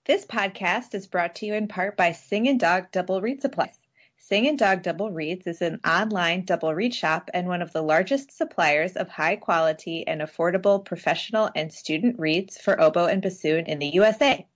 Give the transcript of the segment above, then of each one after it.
This podcast is brought to you in part by Sing and Dog Double Reed Supplies. Sing and Dog Double Reeds is an online double reed shop and one of the largest suppliers of high quality and affordable professional and student reeds for oboe and bassoon in the USA.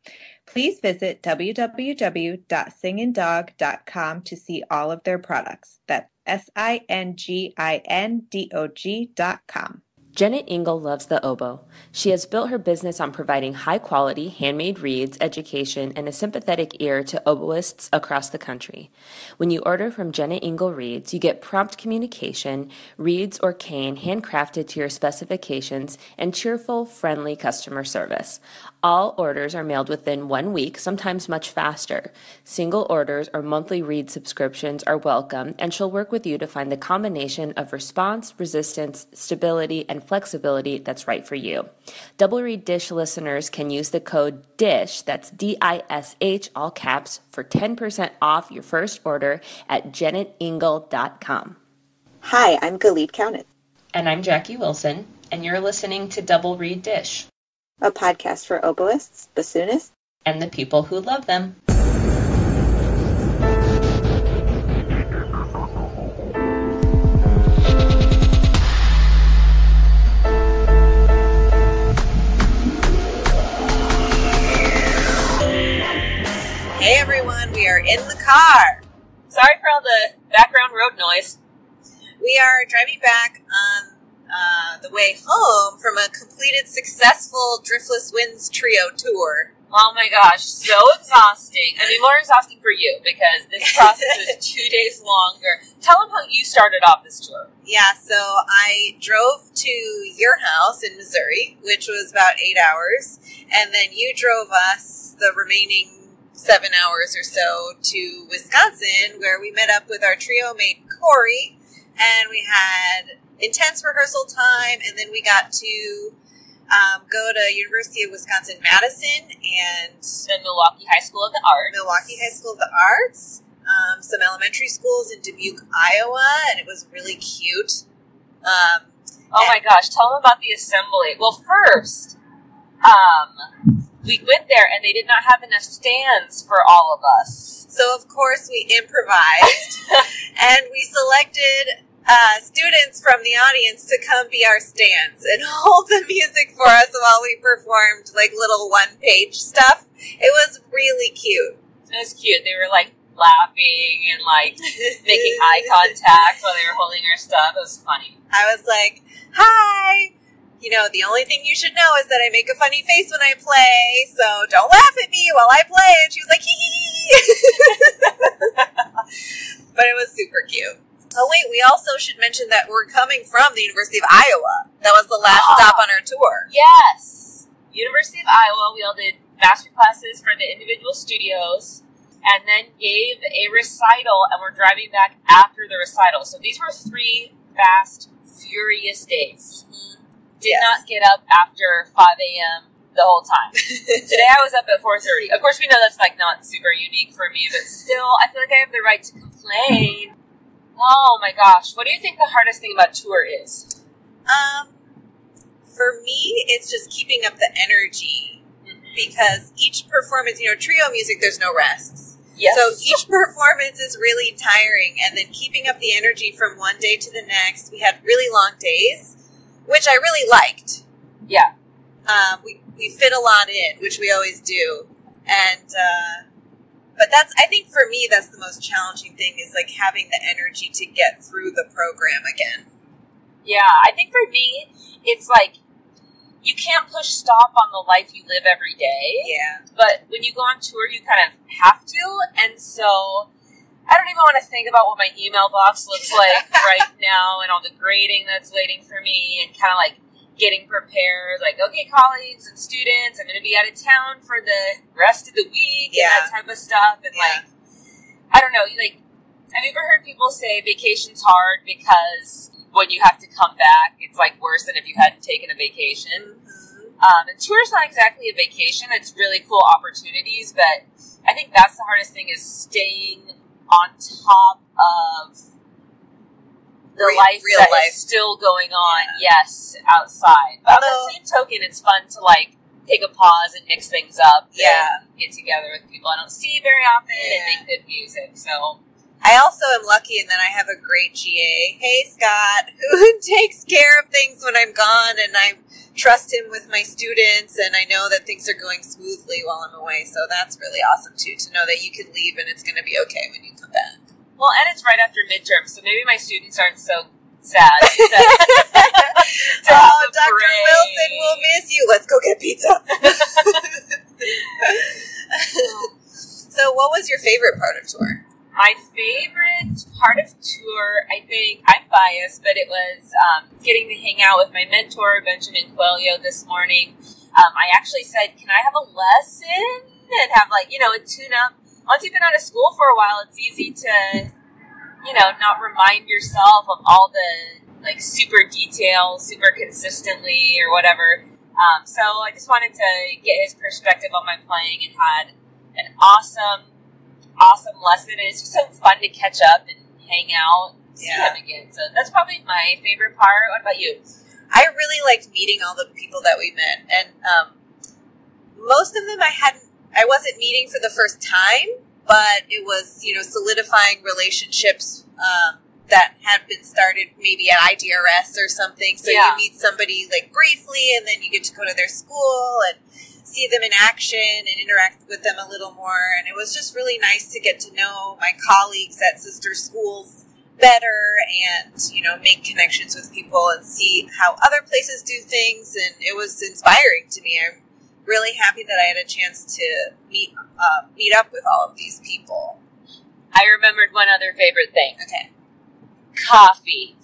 Please visit www.singanddog.com to see all of their products. That's SINGINDOG.com. Janet Engel loves the oboe. She has built her business on providing high-quality, handmade reeds, education, and a sympathetic ear to oboists across the country. When you order from Janet Engel Reeds, you get prompt communication, reeds or cane handcrafted to your specifications, and cheerful, friendly customer service. All orders are mailed within 1 week, sometimes much faster. Single orders or monthly reed subscriptions are welcome, and she'll work with you to find the combination of response, resistance, stability, and flexibility that's right for you. Double Reed Dish listeners can use the code DISH, that's DISH, all caps, for 10% off your first order at janetengel.com. Hi, I'm Galit Countess. And I'm Jackie Wilson, and you're listening to Double Reed Dish, a podcast for oboists, bassoonists, and the people who love them. Hey everyone, we are in the car. Sorry for all the background road noise. We are driving back on the way home from a completed successful Driftless Winds trio tour. Oh my gosh, so exhausting. I mean, more exhausting for you because this process is 2 days longer. Tell them how you started off this tour. Yeah, so I drove to your house in Missouri, which was about 8 hours, and then you drove us the remaining 7 hours or so to Wisconsin, where we met up with our trio mate Corey, and we had intense rehearsal time, and then we got to go to University of Wisconsin-Madison and the Milwaukee High School of the Arts. Some elementary schools in Dubuque, Iowa, and it was really cute. Oh my gosh, tell them about the assembly. Well, first, we went there and they did not have enough stands for all of us. So, of course, we improvised and we selected students from the audience to come be our stands and hold the music for us while we performed like little one-page stuff. It was really cute. It was cute. They were like laughing and like making eye contact while they were holding our stuff. It was funny. I was like, hi! You know, the only thing you should know is that I make a funny face when I play, so don't laugh at me while I play. And she was like, hee. But it was super cute. Oh, wait, we also should mention that we're coming from the University of Iowa. That was the last stop on our tour. Yes. University of Iowa, we all did master classes for the individual studios and then gave a recital, and we're driving back after the recital. So these were 3 fast, furious days. Did not get up after 5 a.m. the whole time. Today I was up at 4:30. Of course, we know that's like not super unique for me, but still, I feel like I have the right to complain. Oh my gosh. What do you think the hardest thing about tour is? For me, it's just keeping up the energy because each performance, you know, trio music, there's no rests. Yes. So each performance is really tiring, and then keeping up the energy from one day to the next. We had really long days, which I really liked. Yeah. We fit a lot in, which we always do. And, but I think for me, that's the most challenging thing is like having the energy to get through the program again. Yeah. I think for me, it's like, you can't push stop on the life you live every day. Yeah. But when you go on tour, you kind of have to. And so I don't even want to think about what my email box looks like right now and all the grading that's waiting for me and kind of like getting prepared. Like, okay, colleagues and students, I'm going to be out of town for the rest of the week and that type of stuff. And like, I don't know, like, have you ever heard people say vacation's hard because when you have to come back, it's like worse than if you hadn't taken a vacation? And tour's not exactly a vacation. It's really cool opportunities, but I think that's the hardest thing is staying on top of the life is still going on, outside. But on the same token, it's fun to, like, take a pause and mix things up and get together. with people I don't see very often and make good music. So I also am lucky in that I have a great GA, hey Scott, who takes care of things when I'm gone, and I trust him with my students, and I know that things are going smoothly while I'm away. So that's really awesome too, to know that you can leave and it's going to be okay when you come back. Well, and it's right after midterm, so maybe my students aren't so sad. Oh, Dr. Wilson, we'll miss you. Let's go get pizza. So what was your favorite part of tour? My favorite part of tour, I think, I'm biased, but it was getting to hang out with my mentor, Benjamin Coelho, this morning. I actually said, can I have a lesson? And have, like, you know, a tune-up. Once you've been out of school for a while, it's easy to, you know, not remind yourself of all the, like, super details, super consistently, or whatever. So I just wanted to get his perspective on my playing, and had an awesome lesson, and it's just so fun to catch up and hang out, see him again. So that's probably my favorite part. What about you? I really liked meeting all the people that we met, and most of them I wasn't meeting for the first time, but it was, you know, solidifying relationships that had been started maybe at IDRS or something. So you meet somebody like briefly, and then you get to go to their school and see them in action and interact with them a little more. And it was just really nice to get to know my colleagues at sister schools better, and, you know, make connections with people and see how other places do things. And it was inspiring to me. I'm really happy that I had a chance to meet up with all of these people. I remembered one other favorite thing. Okay. Coffee.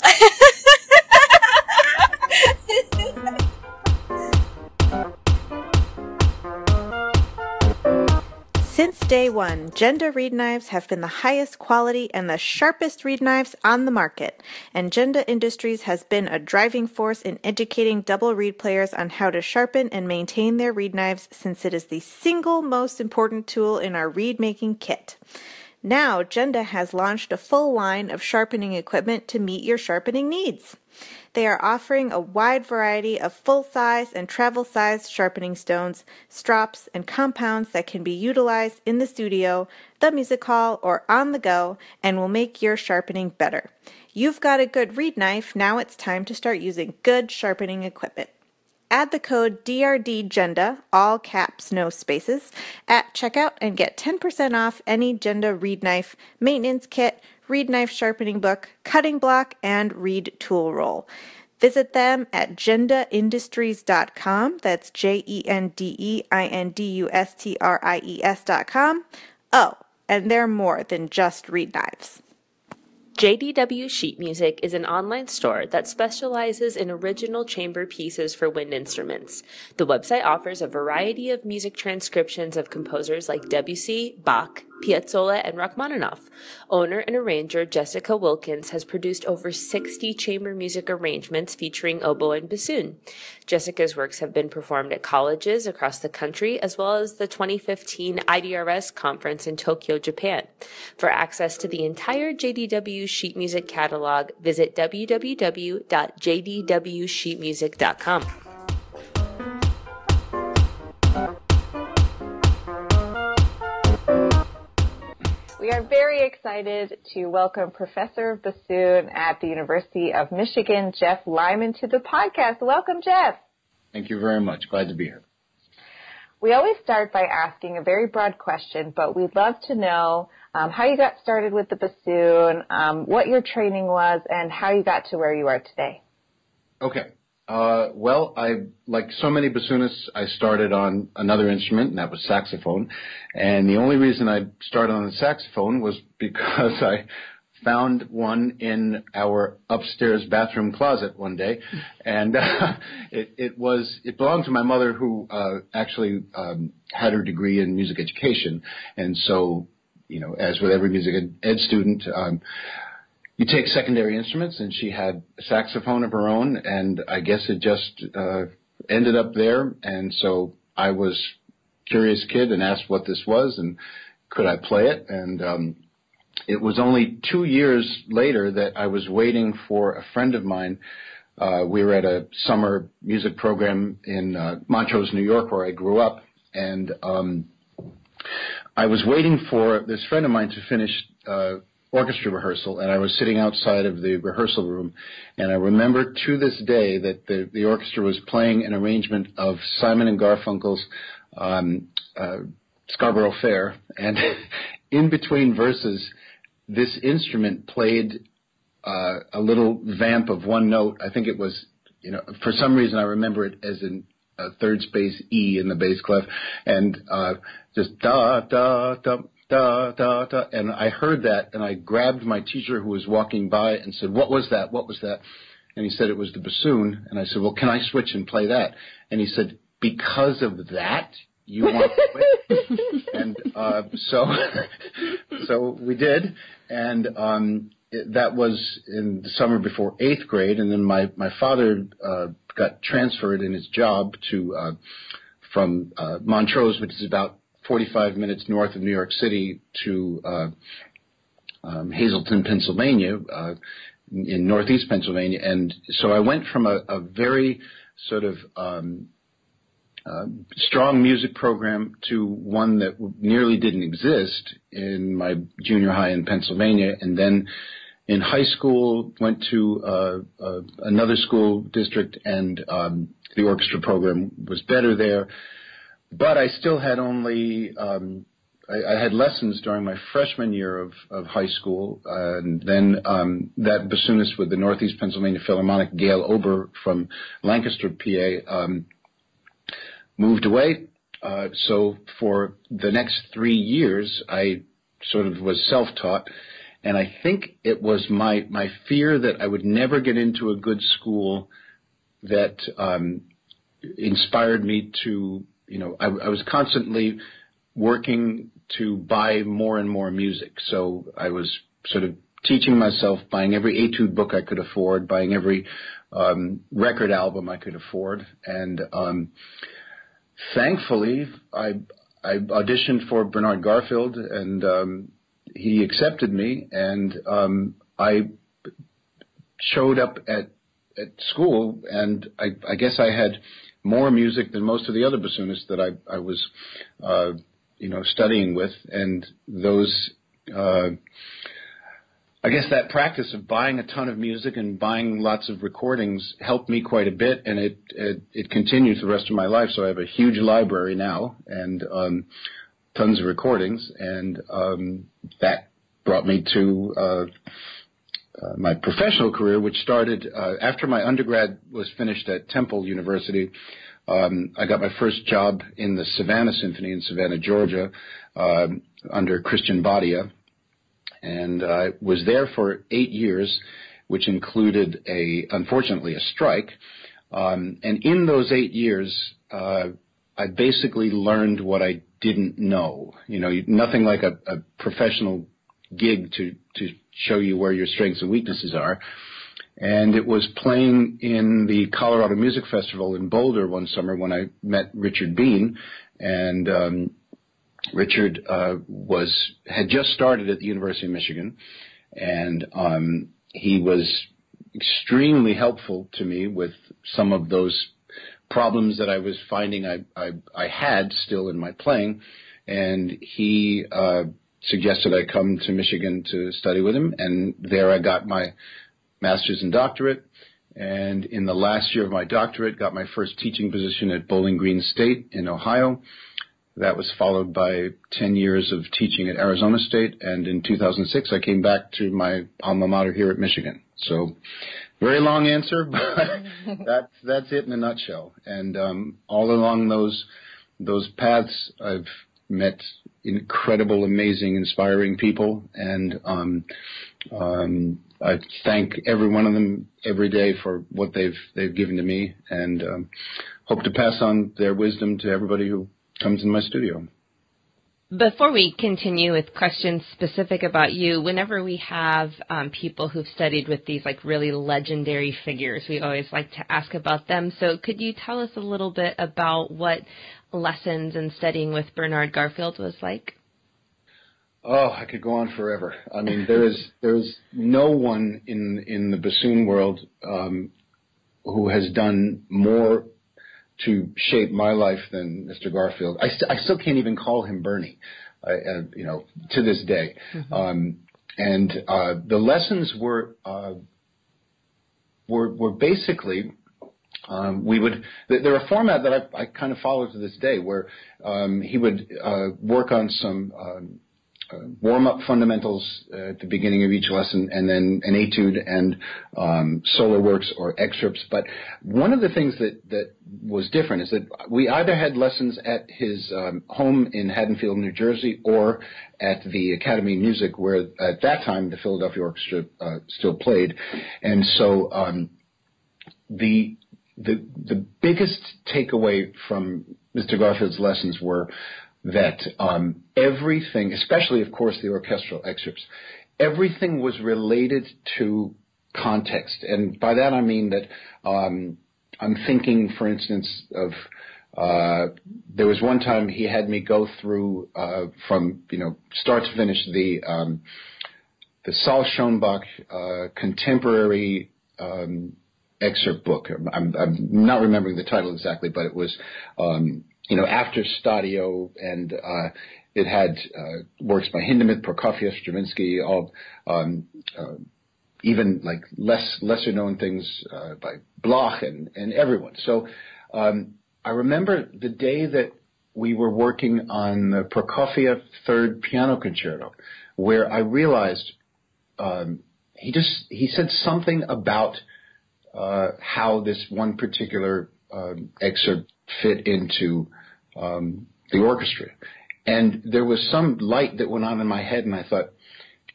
Since day one, Genda reed knives have been the highest quality and the sharpest reed knives on the market, and Genda Industries has been a driving force in educating double reed players on how to sharpen and maintain their reed knives, since it is the single most important tool in our reed making kit. Now, Genda has launched a full line of sharpening equipment to meet your sharpening needs. They are offering a wide variety of full-size and travel-size sharpening stones, strops, and compounds that can be utilized in the studio, the music hall, or on the go, and will make your sharpening better. You've got a good reed knife, now it's time to start using good sharpening equipment. Add the code DRDGENDA, all caps, no spaces, at checkout and get 10% off any Genda reed knife, maintenance kit, reed knife sharpening book, cutting block, and reed tool roll. Visit them at gendaindustries.com. That's JENDEINDUSTRIES.com. Oh, and they're more than just reed knives. JDW Sheet Music is an online store that specializes in original chamber pieces for wind instruments. The website offers a variety of music transcriptions of composers like Debussy, Bach, Piazzolla, and Rachmaninoff. Owner and arranger Jessica Wilkins has produced over 60 chamber music arrangements featuring oboe and bassoon. Jessica's works have been performed at colleges across the country, as well as the 2015 IDRS conference in Tokyo, Japan. For access to the entire JDW Sheet Music catalog, visit www.jdwsheetmusic.com. We are very excited to welcome Professor of Bassoon at the University of Michigan, Jeff Lyman, to the podcast. Welcome, Jeff. Thank you very much. Glad to be here. We always start by asking a very broad question, but we'd love to know how you got started with the bassoon, what your training was, and how you got to where you are today. Okay. Well, like so many bassoonists, I started on another instrument, and that was saxophone. And the only reason I started on the saxophone was because I found one in our upstairs bathroom closet one day, and it belonged to my mother, who actually had her degree in music education. And so, you know, as with every music ed student, you take secondary instruments, and she had a saxophone of her own, and I guess it just ended up there. And so I was a curious kid and asked what this was and could I play it. And it was only 2 years later that I was waiting for a friend of mine. We were at a summer music program in Montrose, New York, where I grew up, and I was waiting for this friend of mine to finish orchestra rehearsal, and I was sitting outside of the rehearsal room, and I remember to this day that the orchestra was playing an arrangement of Simon and Garfunkel's Scarborough Fair, and in between verses, this instrument played a little vamp of one note. I think it was, for some reason I remember it as in a third space E in the bass clef, and just da da da da da da, and I heard that, and I grabbed my teacher who was walking by and said, "What was that? What was that?" And he said it was the bassoon, and I said, "Well, can I switch and play that?" And he said, "Because of that, you want to switch?" And so we did, and that was in the summer before 8th grade, and then my father got transferred in his job to from Montrose, which is about 45 minutes north of New York City, to Hazleton, Pennsylvania, in northeast Pennsylvania. And so I went from a very sort of strong music program to one that nearly didn't exist in my junior high in Pennsylvania. And then in high school, went to another school district, and the orchestra program was better there. But I still had only, I had lessons during my freshman year of high school, and then that bassoonist with the Northeast Pennsylvania Philharmonic, Gail Ober from Lancaster, PA, moved away. So for the next 3 years, I sort of was self-taught, and I think it was my fear that I would never get into a good school that inspired me to, I was constantly working to buy more and more music. So I was sort of teaching myself, buying every etude book I could afford, buying every record album I could afford. And thankfully, I auditioned for Bernard Garfield, and he accepted me, and I showed up at school, and I guess I had more music than most of the other bassoonists that I was, studying with. And those, I guess that practice of buying a ton of music and buying lots of recordings helped me quite a bit, and it continues the rest of my life. So I have a huge library now, and tons of recordings, and that brought me to my professional career, which started after my undergrad was finished at Temple University. I got my first job in the Savannah Symphony in Savannah, Georgia, under Christian Badia, and I was there for 8 years, which included unfortunately a strike. And in those 8 years, I basically learned what I didn't know. Nothing like a professional gig to show you where your strengths and weaknesses are. And it was playing in the Colorado Music Festival in Boulder one summer when I met Richard Bean, and Richard had just started at the University of Michigan, and he was extremely helpful to me with some of those problems that I was finding I had still in my playing, and he suggested I come to Michigan to study with him, and there I got my master's and doctorate, and in the last year of my doctorate got my first teaching position at Bowling Green State in Ohio. That was followed by 10 years of teaching at Arizona State, and in 2006 I came back to my alma mater here at Michigan. So very long answer, but that's it in a nutshell. And all along those paths, I've met incredible, amazing, inspiring people, and I thank every one of them every day for what they've given to me, and hope to pass on their wisdom to everybody who comes in my studio. Before we continue with questions specific about you, whenever we have people who've studied with these really legendary figures, we always like to ask about them. So could you tell us a little bit about what lessons and studying with Bernard Garfield was like? Oh, I could go on forever. I mean, there is no one in the bassoon world who has done more to shape my life than Mr. Garfield. I still can't even call him Bernie, to this day. And the lessons were basically, they're a format that I kind of follow to this day, where he would work on some warm-up fundamentals at the beginning of each lesson, and then an etude and solo works or excerpts. But one of the things that was different is that we either had lessons at his home in Haddonfield, New Jersey, or at the Academy of Music, where at that time the Philadelphia Orchestra still played. And so the biggest takeaway from Mr. Garfield's lessons were that everything, especially, of course, the orchestral excerpts, everything was related to context. And by that I mean that I'm thinking, for instance, of there was one time he had me go through from start to finish the Saul Schoenbach contemporary excerpt book. I'm not remembering the title exactly, but it was after Stadio, and it had works by Hindemith, Prokofiev, Stravinsky, all even like lesser known things by Bloch and everyone. So I remember the day that we were working on the Prokofiev Third Piano Concerto, where I realized he said something about how this one particular excerpt fit into the orchestra. And there was some light that went on in my head, and I thought,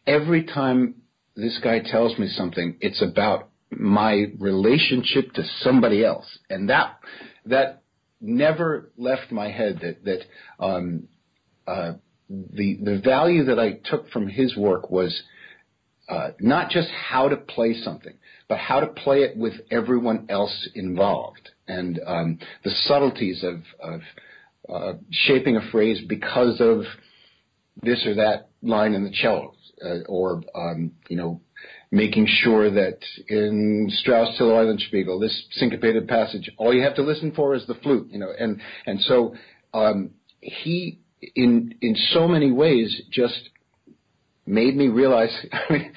every time this guy tells me something, it's about my relationship to somebody else. And that never left my head, that the value that I took from his work was not just how to play something, but how to play it with everyone else involved, and the subtleties of shaping a phrase because of this or that line in the cello, or making sure that in Strauss Till Eulenspiegel, this syncopated passage, all you have to listen for is the flute, and so he in so many ways just made me realize. I mean,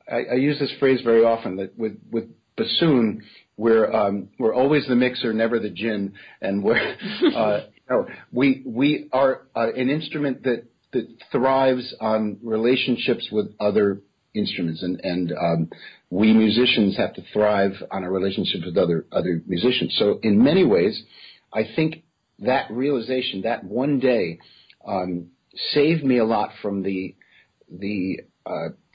I use this phrase very often, that with bassoon, we're always the mixer, never the gin, and we are an instrument that thrives on relationships with other instruments, and we musicians have to thrive on a relationship with other musicians. So in many ways, I think that realization, that one day, saved me a lot from the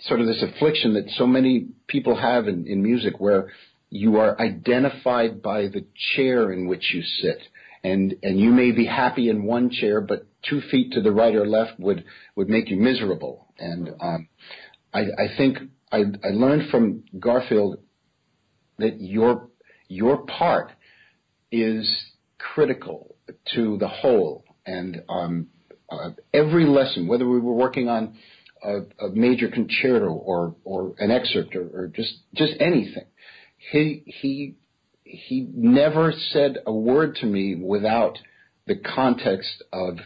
sort of this affliction that so many people have in music, where you are identified by the chair in which you sit, and you may be happy in one chair, but 2 feet to the right or left would make you miserable. And I think I learned from Garfield that your part is critical to the whole, and every lesson, whether we were working on a major concerto or an excerpt or just anything, he never said a word to me without the context of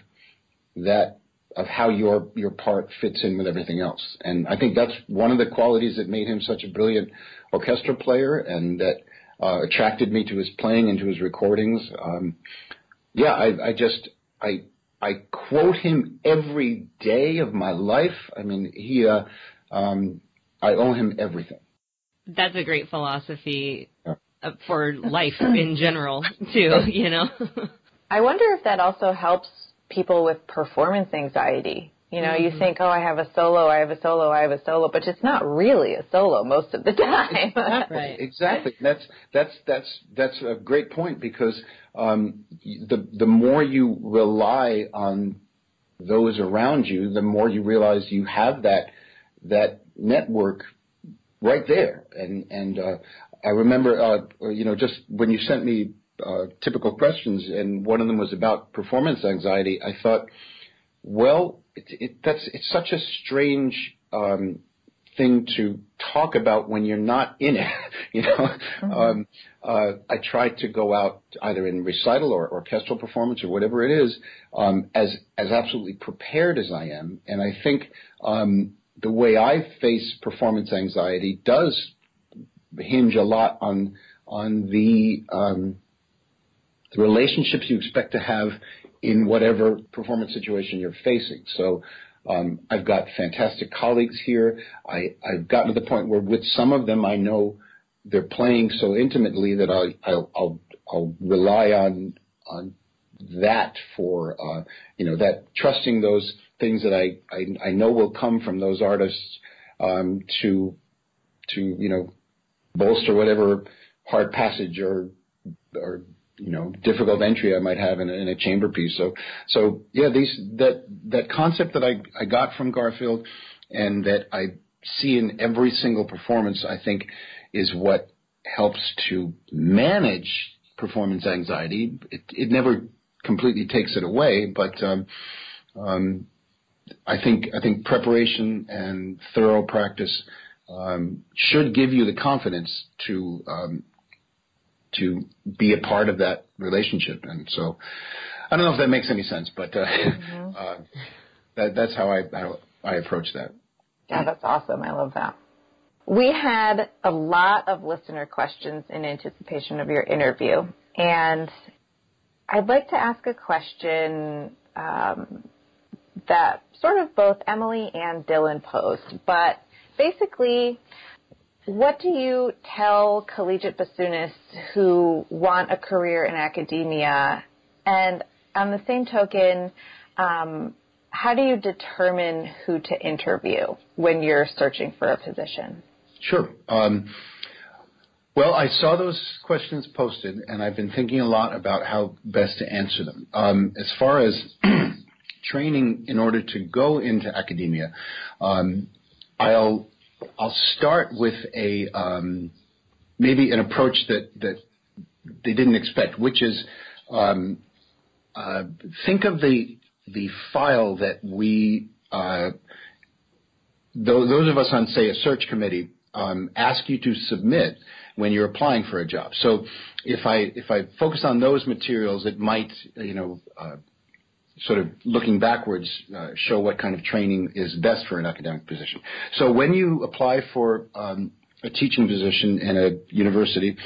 how your part fits in with everything else. And I think that's one of the qualities that made him such a brilliant orchestral player, and that attracted me to his playing and to his recordings. I quote him every day of my life. I mean, I owe him everything. That's a great philosophy for life in general, too, I wonder if that also helps people with performance anxiety. You think, oh, I have a solo, but it's not really a solo most of the time. Right. Exactly. That's a great point, because the more you rely on those around you, the more you realize you have that network right there. And I remember, just when you sent me typical questions, and one of them was about performance anxiety, I thought, well, it's such a strange thing to talk about when you're not in it. I try to go out either in recital or orchestral performance or whatever it is, as absolutely prepared as I am. And I think the way I face performance anxiety does hinge a lot on the relationships you expect to have in whatever performance situation you're facing. So I've got fantastic colleagues here. I've gotten to the point where with some of them I know they're playing so intimately that I'll rely on that for that trusting those things that I know will come from those artists to bolster whatever hard passage or difficult entry I might have in a chamber piece. So yeah, that concept that I got from Garfield and that I see in every single performance, I think, is what helps to manage performance anxiety. It never completely takes it away, but I think preparation and thorough practice should give you the confidence to be a part of that relationship. And so I don't know if that makes any sense, but that's how I approach that. Yeah, that's awesome. I love that. We had a lot of listener questions in anticipation of your interview, and I'd like to ask a question that sort of both Emily and Dylan posed, but basically, what do you tell collegiate bassoonists who want a career in academia? And on the same token, how do you determine who to interview when you're searching for a position? Sure. Well, I saw those questions posted, and I've been thinking a lot about how best to answer them. As far as training in order to go into academia, I'll start with maybe an approach that they didn't expect, which is think of the file that we those of us on, say, a search committee ask you to submit when you're applying for a job. So if I focus on those materials, it might sort of looking backwards, show what kind of training is best for an academic position. So when you apply for a teaching position in a university,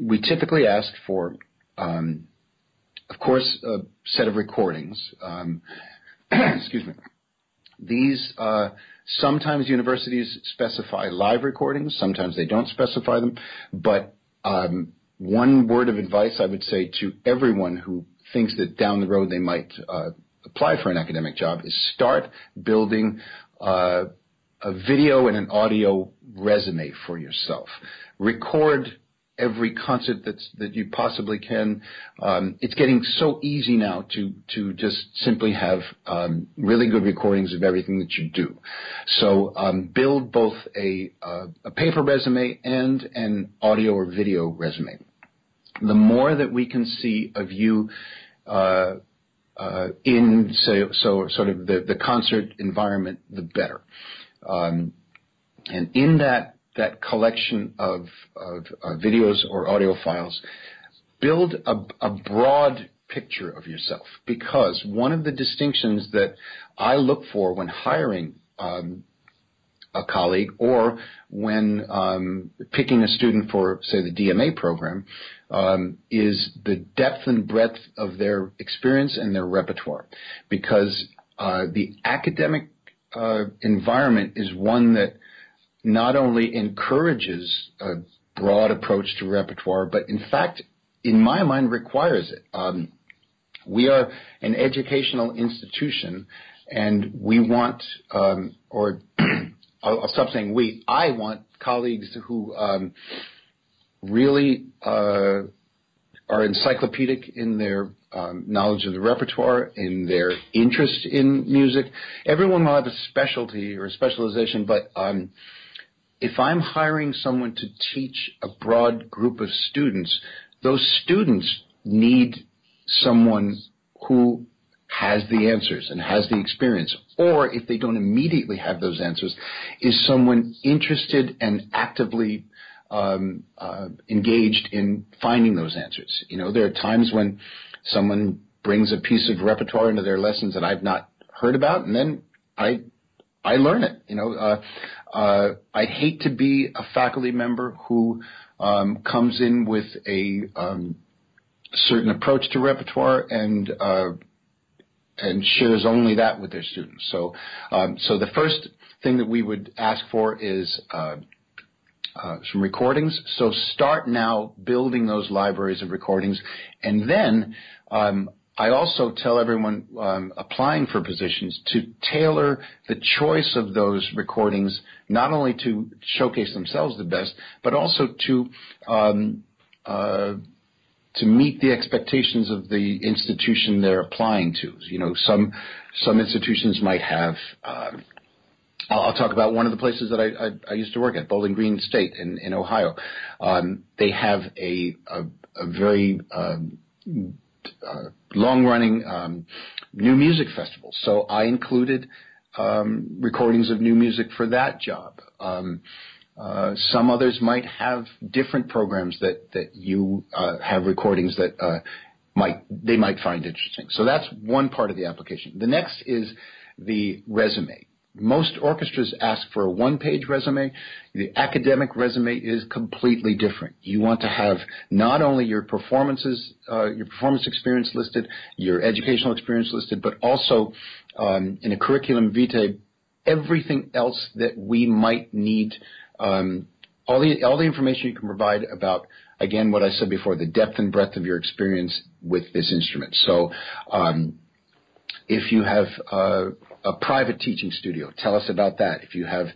we typically ask for, of course, a set of recordings. Excuse me. These sometimes universities specify live recordings, sometimes they don't specify them. But one word of advice I would say to everyone who thinks that down the road they might apply for an academic job is start building a video and an audio resume for yourself. Record every concert that you possibly can. It's getting so easy now to just simply have really good recordings of everything that you do. So build both a paper resume and an audio or video resume. The more that we can see of you in, say, so sort of the concert environment, the better. And in that collection of videos or audio files, build a broad picture of yourself, because one of the distinctions that I look for when hiring a colleague or when picking a student for, say, the DMA program, is the depth and breadth of their experience and their repertoire. Because the academic environment is one that not only encourages a broad approach to repertoire, but in fact, in my mind, requires it. We are an educational institution, and we want, or I'll stop saying we, I want colleagues who really are encyclopedic in their knowledge of the repertoire, in their interest in music. Everyone will have a specialty or a specialization, but if I'm hiring someone to teach a broad group of students, those students need someone who has the answers and has the experience, or if they don't immediately have those answers, is someone interested and actively engaged in finding those answers. There are times when someone brings a piece of repertoire into their lessons that I've not heard about, and then I learn it. I'd hate to be a faculty member who comes in with a certain approach to repertoire and shares only that with their students. So the first thing that we would ask for is some recordings. So start now building those libraries of recordings, and then I also tell everyone applying for positions to tailor the choice of those recordings not only to showcase themselves the best, but also to meet the expectations of the institution they're applying to. Some institutions might have. I'll talk about one of the places that I used to work at, Bowling Green State in Ohio. They have a very long-running new music festival. So I included recordings of new music for that job. Some others might have different programs that you have recordings that they might find interesting. So that's one part of the application. The next is the resume. Most orchestras ask for a one-page resume. The academic resume is completely different. You want to have not only your performance experience listed, your educational experience listed, but also in a curriculum vitae, everything else that we might need, all the information you can provide about, again, what I said before, the depth and breadth of your experience with this instrument. So if you have a private teaching studio, tell us about that. If you have,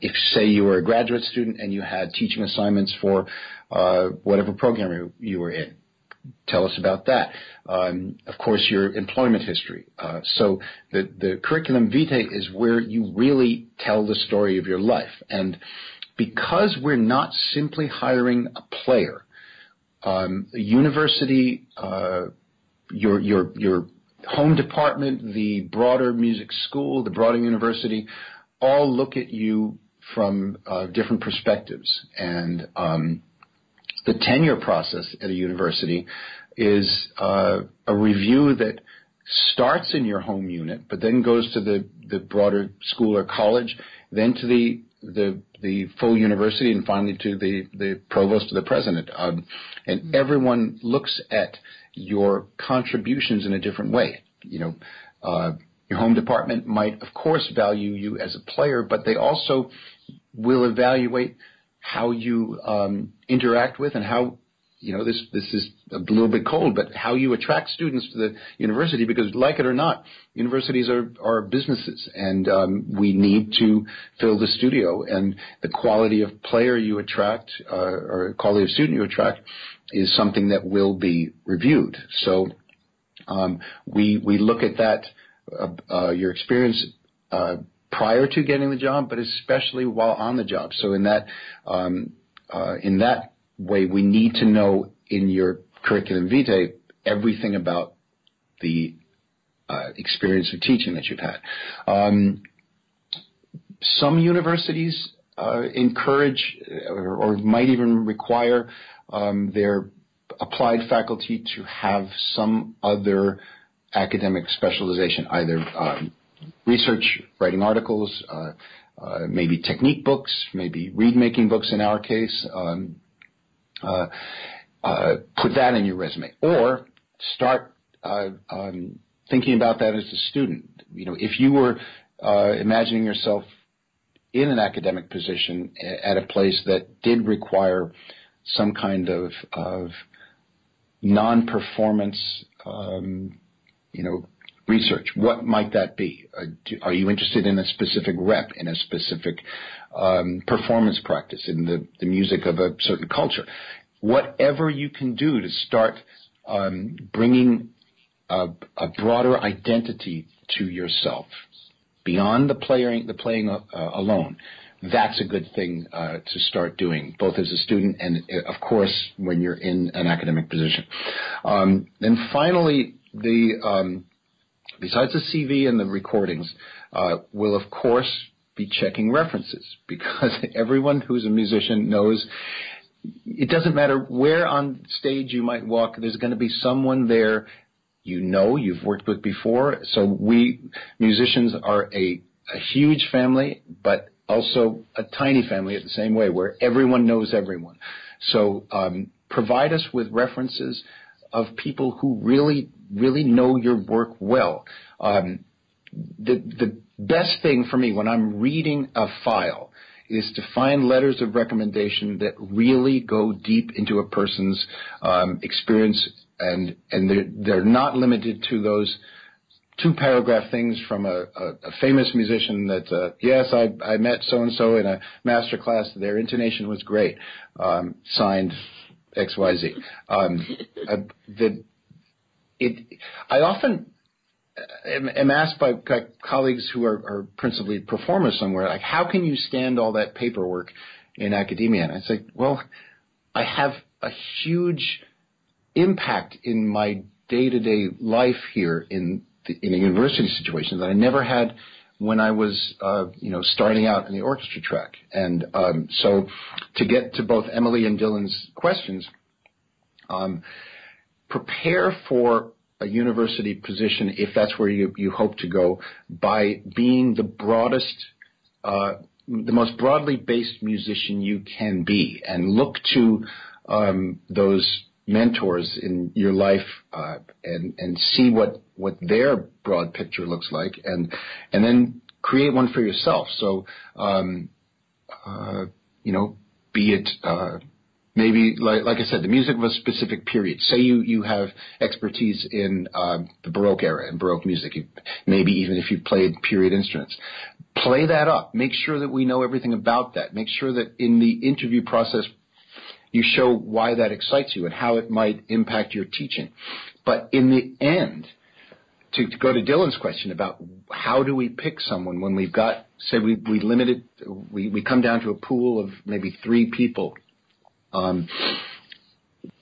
if say you were a graduate student and you had teaching assignments for whatever program you were in, tell us about that. Of course, your employment history. So the curriculum vitae is where you really tell the story of your life. And because we're not simply hiring a player, a university, your home department, the broader music school, the broader university, all look at you from different perspectives. And the tenure process at a university is a review that starts in your home unit, but then goes to the broader school or college, then to the full university, and finally to the provost or the president. And everyone looks at your contributions in a different way. Your home department might, of course, value you as a player, but they also will evaluate how you interact with and how, this is a little bit cold, but how you attract students to the university, because like it or not, universities are businesses, and we need to fill the studio, and the quality of player you attract or quality of student you attract is something that will be reviewed. So we look at that, your experience prior to getting the job, but especially while on the job. So in that way, we need to know in your curriculum vitae everything about the experience of teaching that you've had. Some universities encourage or might even require their applied faculty to have some other academic specialization, either research, writing articles, maybe technique books, maybe reed-making books in our case. Put that in your resume, or start thinking about that as a student. If you were imagining yourself in an academic position at a place that did require some kind of non-performance, research, what might that be? Are you interested in a specific rep, in a specific performance practice, in the music of a certain culture? Whatever you can do to start bringing a broader identity to yourself beyond the playing alone, that's a good thing to start doing, both as a student and, of course, when you're in an academic position. Then finally, besides the CV and the recordings, we'll of course be checking references, because everyone who's a musician knows it doesn't matter where on stage you might walk, there's going to be someone there you've worked with before. So we musicians are a huge family, but also a tiny family at the same way, where everyone knows everyone. So provide us with references of people who really, really know your work well. The best thing for me when I'm reading a file is to find letters of recommendation that really go deep into a person's experience, and they're not limited to those 2-paragraph things from a famous musician that, yes, I met so-and-so in a master class. Their intonation was great. Signed XYZ. I often am asked by colleagues who are principally performers somewhere, like, how can you stand all that paperwork in academia? And I say, well, I have a huge impact in my day-to-day life here in a university situation that I never had when I was, starting out in the orchestra track. And so to get to both Emily and Dylan's questions, prepare for a university position, if that's where you hope to go, by being the most broadly based musician you can be, and look to those mentors in your life and see what their broad picture looks like, and then create one for yourself. So be it maybe, like I said, the music of a specific period. Say you have expertise in the Baroque era and Baroque music, maybe even if you played period instruments. Play that up. Make sure that we know everything about that. Make sure that in the interview process you show why that excites you and how it might impact your teaching. But in the end, to go to Dylan's question about how do we pick someone when we've got, say we limit it, we come down to a pool of maybe 3 people.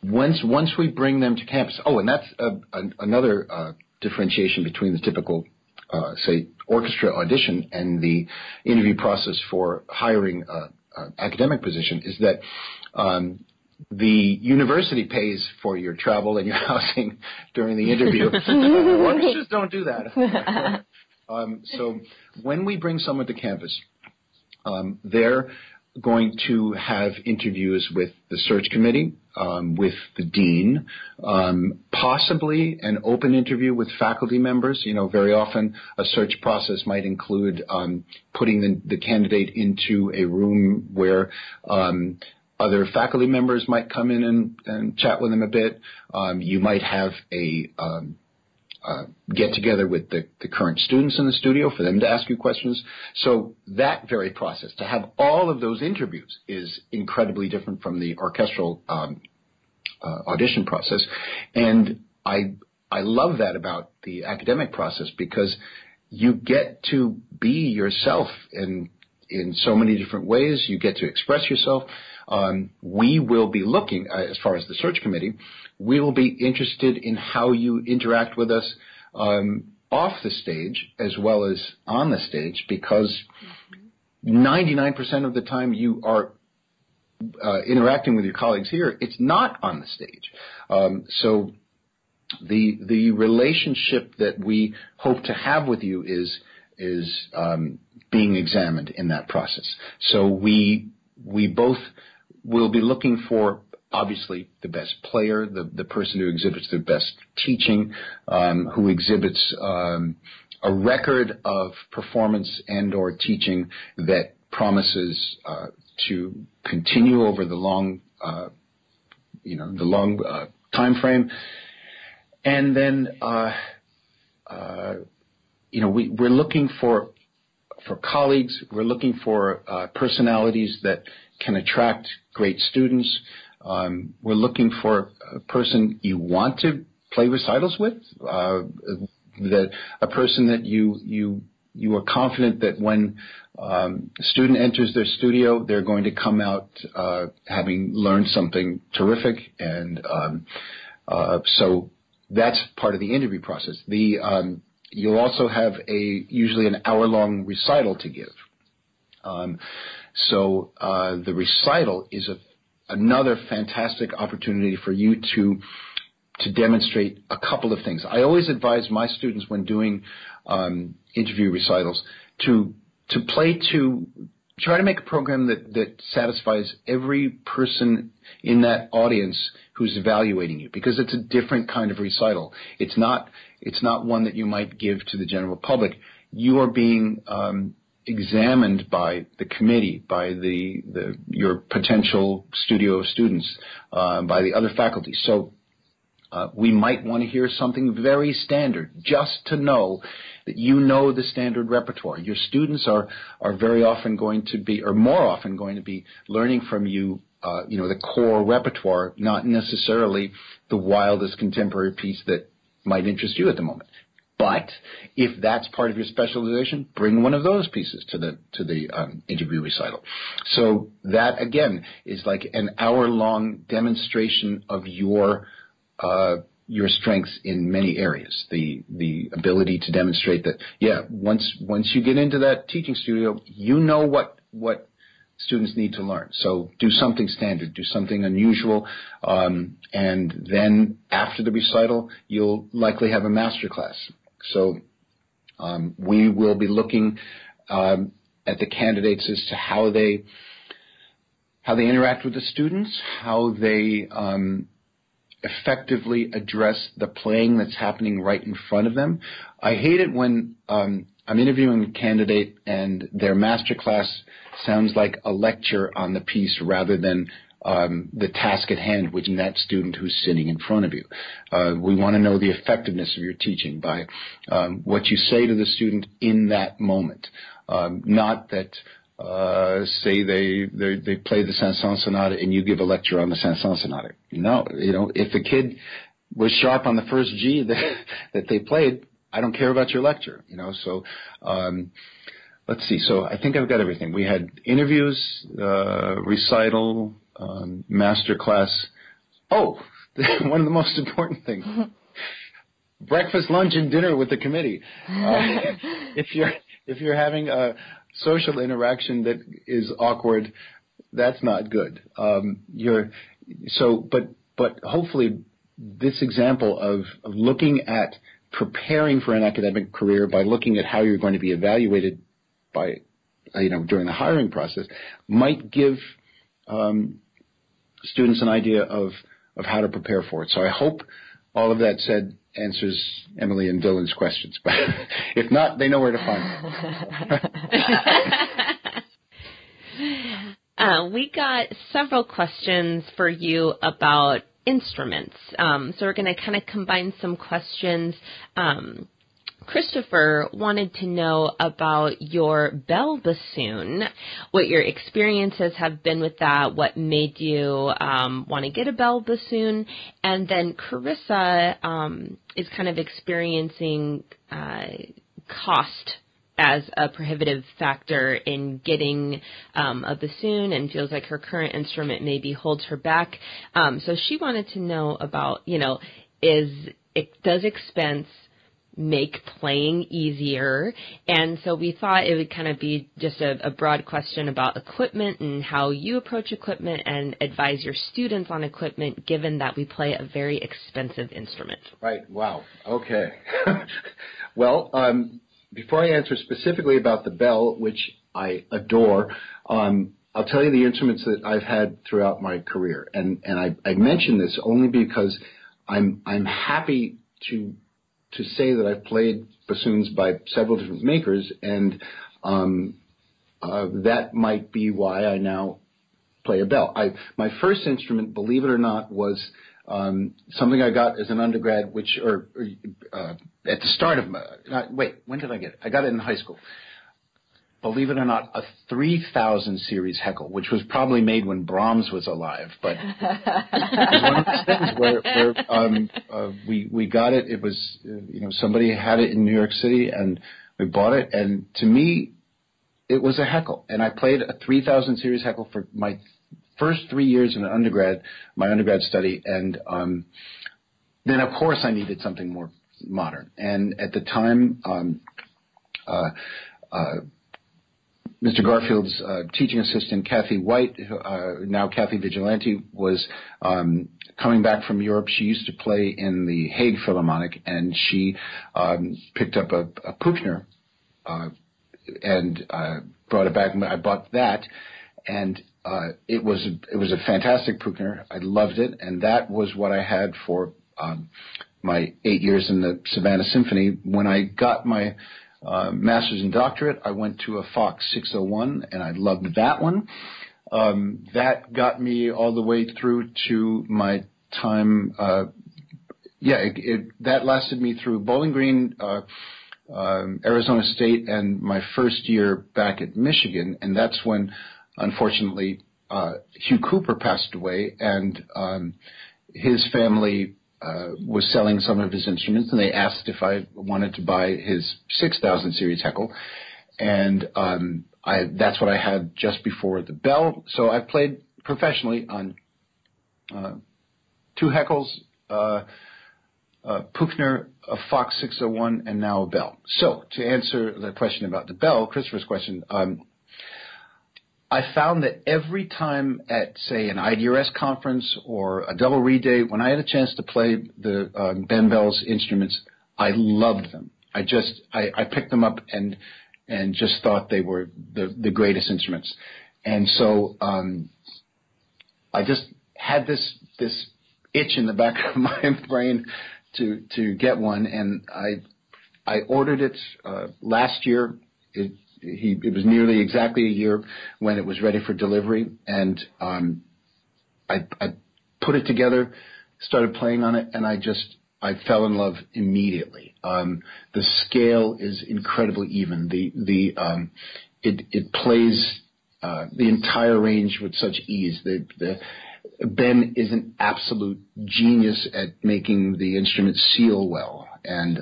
Once we bring them to campus, and that's another differentiation between the typical, say, orchestra audition and the interview process for hiring an academic position, is that the university pays for your travel and your housing during the interview. Orchestras don't do that. So when we bring someone to campus, they're going to have interviews with the search committee, with the dean, possibly an open interview with faculty members. Very often a search process might include putting the candidate into a room where other faculty members might come in and chat with them a bit. You might have a get together with the current students in the studio for them to ask you questions. So that very process, to have all of those interviews, is incredibly different from the orchestral audition process. And I love that about the academic process, because you get to be yourself in so many different ways. You get to express yourself. We will be looking, as far as the search committee, we will be interested in how you interact with us off the stage as well as on the stage, because 99% of the time you are interacting with your colleagues here, it's not on the stage. So the relationship that we hope to have with you is being examined in that process. So we both will be looking for, obviously, the best player, the person who exhibits the best teaching, who exhibits a record of performance and or teaching that promises to continue over the long time frame. And then, we're looking for colleagues. We're looking for personalities that can attract great students. We're looking for a person you want to play recitals with, that a person that you are confident that when a student enters their studio, they're going to come out having learned something terrific. And so that's part of the interview process. You'll also have usually an hour-long recital to give. So the recital is another fantastic opportunity for you to demonstrate a couple of things. I always advise my students when doing interview recitals to try to make a program that satisfies every person in that audience who's evaluating you, because it's a different kind of recital. It's not one that you might give to the general public. You are being examined by the committee, by your potential studio of students, by the other faculty. So we might want to hear something very standard, just to know that you know the standard repertoire. Your students are very often going to be, or more often going to be, learning from you, the core repertoire, not necessarily the wildest contemporary piece that might interest you at the moment. But if that's part of your specialization, bring one of those pieces to the interview recital. So that, again, is like an hour-long demonstration of your strengths in many areas. The ability to demonstrate that, once you get into that teaching studio, you know what students need to learn. So do something standard, do something unusual, and then after the recital, you'll likely have a master class. So we will be looking at the candidates as to how they interact with the students, how they effectively address the playing that's happening right in front of them. I hate it when I'm interviewing a candidate and their master class sounds like a lecture on the piece rather than the task at hand, which is that student who's sitting in front of you. We want to know the effectiveness of your teaching by what you say to the student in that moment. Not that, say they play the Saint-Saëns Sonata and you give a lecture on the Saint-Saëns Sonata. No, if the kid was sharp on the first G that they played, I don't care about your lecture, So let's see. So I think I've got everything. We had interviews, recital, master class. Oh, one of the most important things. Breakfast, lunch, and dinner with the committee. If you're having a social interaction that is awkward, that's not good. But hopefully this example of looking at preparing for an academic career by looking at how you're going to be evaluated by, during the hiring process might give students an idea of how to prepare for it. So I hope all of that said answers Emily and Dylan's questions. But if not, they know where to find me. We got several questions for you about instruments. So we're going to kind of combine some questions. Christopher wanted to know about your bell bassoon, what your experiences have been with that, what made you want to get a bell bassoon, and then Carissa is kind of experiencing cost as a prohibitive factor in getting a bassoon and feels like her current instrument maybe holds her back. So she wanted to know about, does expense make playing easier? And so we thought it would kind of be just a broad question about equipment and how you approach equipment and advise your students on equipment, given that we play a very expensive instrument. Right. Wow. Okay. Well, before I answer specifically about the bell, which I adore, I'll tell you the instruments that I've had throughout my career. And I mention this only because I'm happy to say that I've played bassoons by several different makers, and that might be why I now play a bell. My first instrument, believe it or not, was something I got as an undergrad, at the start of when did I get it? I got it in high school. Believe it or not, a 3000 series Heckel, which was probably made when Brahms was alive, but it was one of those things where we got it. It was somebody had it in New York City, and we bought it. And to me, it was a Heckel, and I played a 3000 series Heckel for my first 3 years in my undergrad study, and then of course I needed something more modern. And at the time, Mr. Garfield's teaching assistant, Kathy White, now Kathy Vigilante, was coming back from Europe. She used to play in the Hague Philharmonic, and she picked up a Puchner and brought it back. I bought that, and it was a fantastic Puchner. I loved it, and that was what I had for my 8 years in the Savannah Symphony. When I got my master's and doctorate, I went to a Fox 601, and I loved that one. That got me all the way through to my time. That lasted me through Bowling Green, Arizona State, and my first year back at Michigan. And that's when, unfortunately, Hugh Cooper passed away, and his family was selling some of his instruments, and they asked if I wanted to buy his 6000 series Heckel, and that's what I had just before the Bell. So I played professionally on 2 Heckels, Puchner, a Fox 601, and now a Bell. So to answer the question about the Bell, Christopher's question, I found that every time at, say, an IDRS conference or a double reed day, when I had a chance to play the Ben Bell's instruments, I loved them. I picked them up and just thought they were the greatest instruments. And so I just had this itch in the back of my brain to get one, and I ordered it last year. It was nearly exactly a year when it was ready for delivery, and I put it together, started playing on it, and I fell in love immediately. The scale is incredibly even. It plays the entire range with such ease. Ben is an absolute genius at making the instrument seal well, and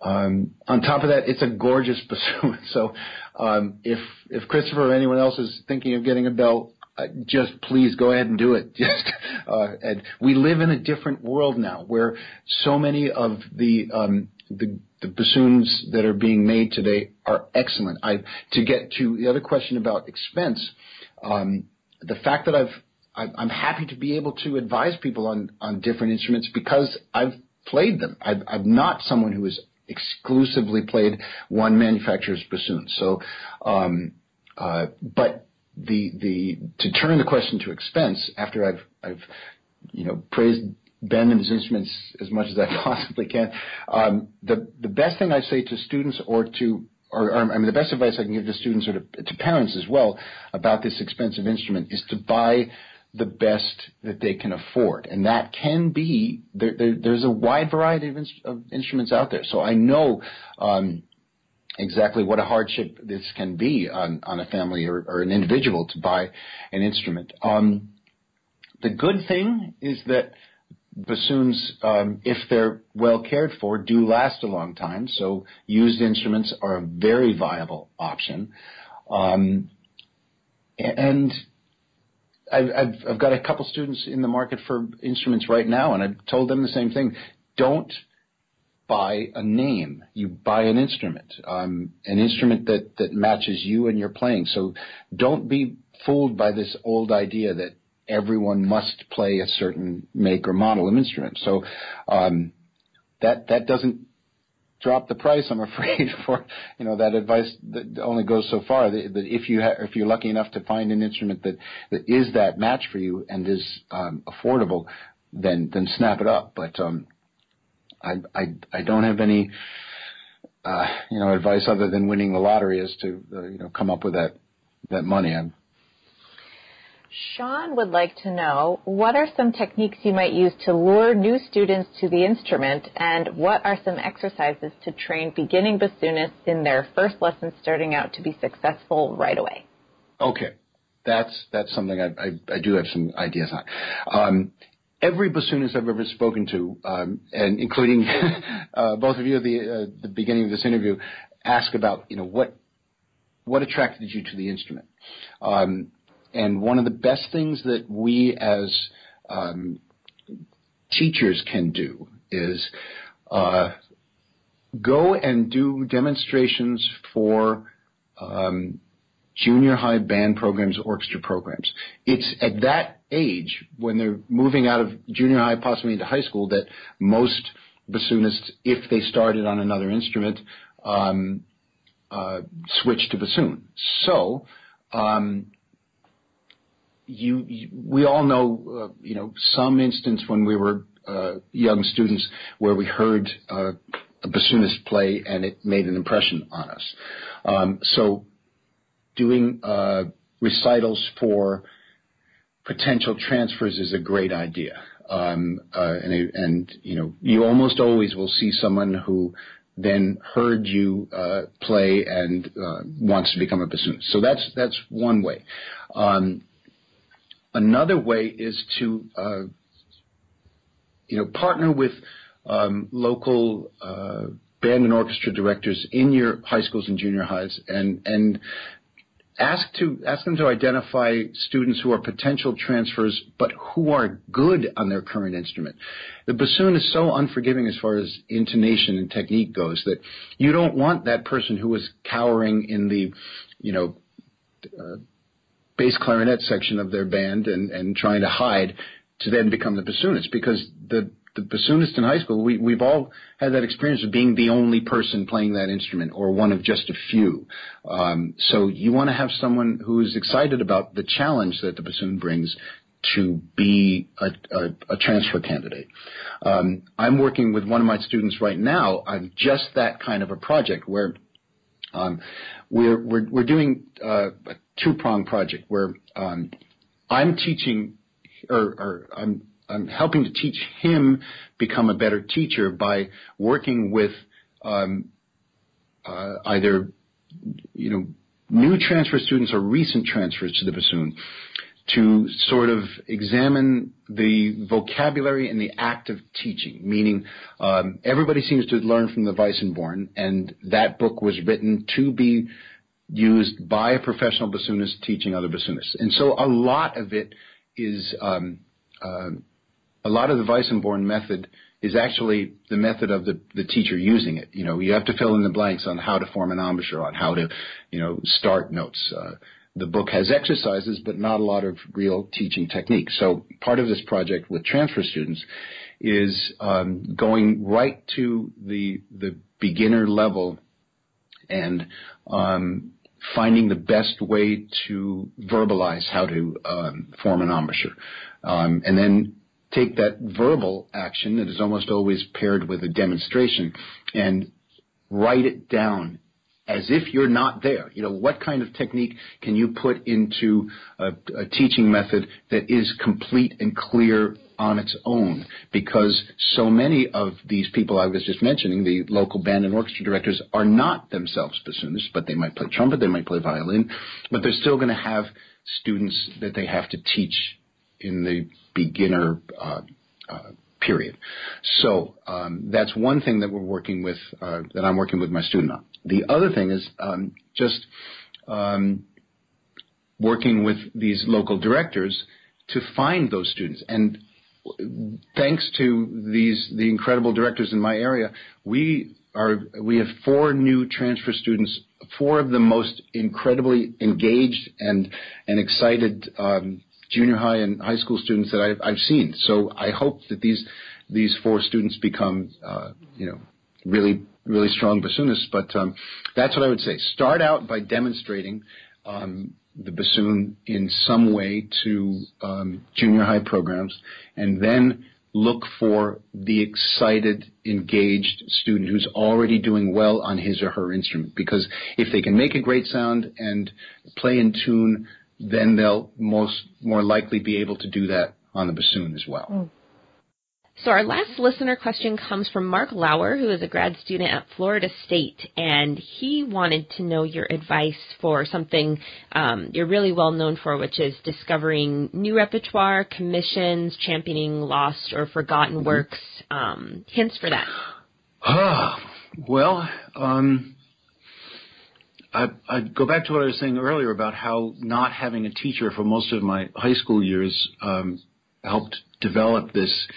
on top of that, it's a gorgeous bassoon. So if Christopher or anyone else is thinking of getting a Bell, just please go ahead and do it. And we live in a different world now, where so many of the bassoons that are being made today are excellent. To get to the other question about expense, the fact that I'm happy to be able to advise people on different instruments because I've played them. I'm not someone who is exclusively played one manufacturer's bassoon. So, but to turn the question to expense, after I've praised Ben and his instruments as much as I possibly can, the best thing I say to students the best advice I can give to students or to parents as well about this expensive instrument is to buy the best that they can afford, and that can be there's a wide variety of instruments out there. So I know exactly what a hardship this can be on a family or an individual to buy an instrument. The good thing is that bassoons, if they're well cared for, do last a long time. So used instruments are a very viable option, and I've got a couple students in the market for instruments right now, and I've told them the same thing. Don't buy a name. You buy an instrument that matches you and your playing. So don't be fooled by this old idea that everyone must play a certain make or model of instrument. So that doesn't drop the price, I'm afraid, for that advice that only goes so far. That if you're lucky enough to find an instrument that is that match for you and is affordable, then snap it up. But I don't have any advice other than winning the lottery as to come up with that money. Sean would like to know, what are some techniques you might use to lure new students to the instrument, and what are some exercises to train beginning bassoonists in their first lessons starting out to be successful right away? Okay. That's something I do have some ideas on. Every bassoonist I've ever spoken to, and including both of you at the beginning of this interview, ask about, what attracted you to the instrument. And one of the best things that we as teachers can do is go and do demonstrations for junior high band programs, orchestra programs. It's at that age, when they're moving out of junior high, possibly into high school, that most bassoonists, if they started on another instrument, switch to bassoon. So we all know, some instance when we were young students where we heard a bassoonist play and it made an impression on us. So doing recitals for potential transfers is a great idea. You almost always will see someone who then heard you play and wants to become a bassoonist. So that's one way. Another way is to partner with local band and orchestra directors in your high schools and junior highs, and ask them to identify students who are potential transfers but who are good on their current instrument. The bassoon is so unforgiving as far as intonation and technique goes that you don't want that person who is cowering in the bass clarinet section of their band and trying to hide to then become the bassoonist, because the bassoonist in high school, we've all had that experience of being the only person playing that instrument or one of just a few. So you want to have someone who's excited about the challenge that the bassoon brings to be a transfer candidate. I'm working with one of my students right now on just that kind of a project where we're doing a two-pronged project where I'm teaching or I'm helping to teach him become a better teacher by working with either new transfer students or recent transfers to the bassoon to sort of examine the vocabulary and the act of teaching, meaning everybody seems to learn from the Weissenborn, and that book was written to be used by a professional bassoonist teaching other bassoonists. And so a lot of it is a lot of the Weissenborn method is actually the method of the teacher using it. You have to fill in the blanks on how to form an embouchure, on how to, start notes. The book has exercises, but not a lot of real teaching technique. So part of this project with transfer students is going right to the beginner level and finding the best way to verbalize how to form an embouchure. And then take that verbal action that is almost always paired with a demonstration and write it down as if you're not there. What kind of technique can you put into a teaching method that is complete and clear on its own? Because so many of these people I was just mentioning, the local band and orchestra directors, are not themselves bassoonists, but they might play trumpet, they might play violin, but they're still going to have students that they have to teach in the beginner period. So that's one thing that we're working with, that I'm working with my student on. The other thing is just working with these local directors to find those students. And thanks to the incredible directors in my area, we have 4 new transfer students, 4 of the most incredibly engaged and excited junior high and high school students that I've seen. So I hope that these 4 students become, really, really strong bassoonists. But that's what I would say. Start out by demonstrating the bassoon in some way to junior high programs, and then look for the excited, engaged student who's already doing well on his or her instrument. Because if they can make a great sound and play in tune, then they'll more likely be able to do that on the bassoon as well. So our last listener question comes from Mark Lauer, who is a grad student at Florida State, and he wanted to know your advice for something you're really well known for, which is discovering new repertoire, commissions, championing lost or forgotten works. Hints for that? Well, I'd go back to what I was saying earlier about how not having a teacher for most of my high school years helped develop this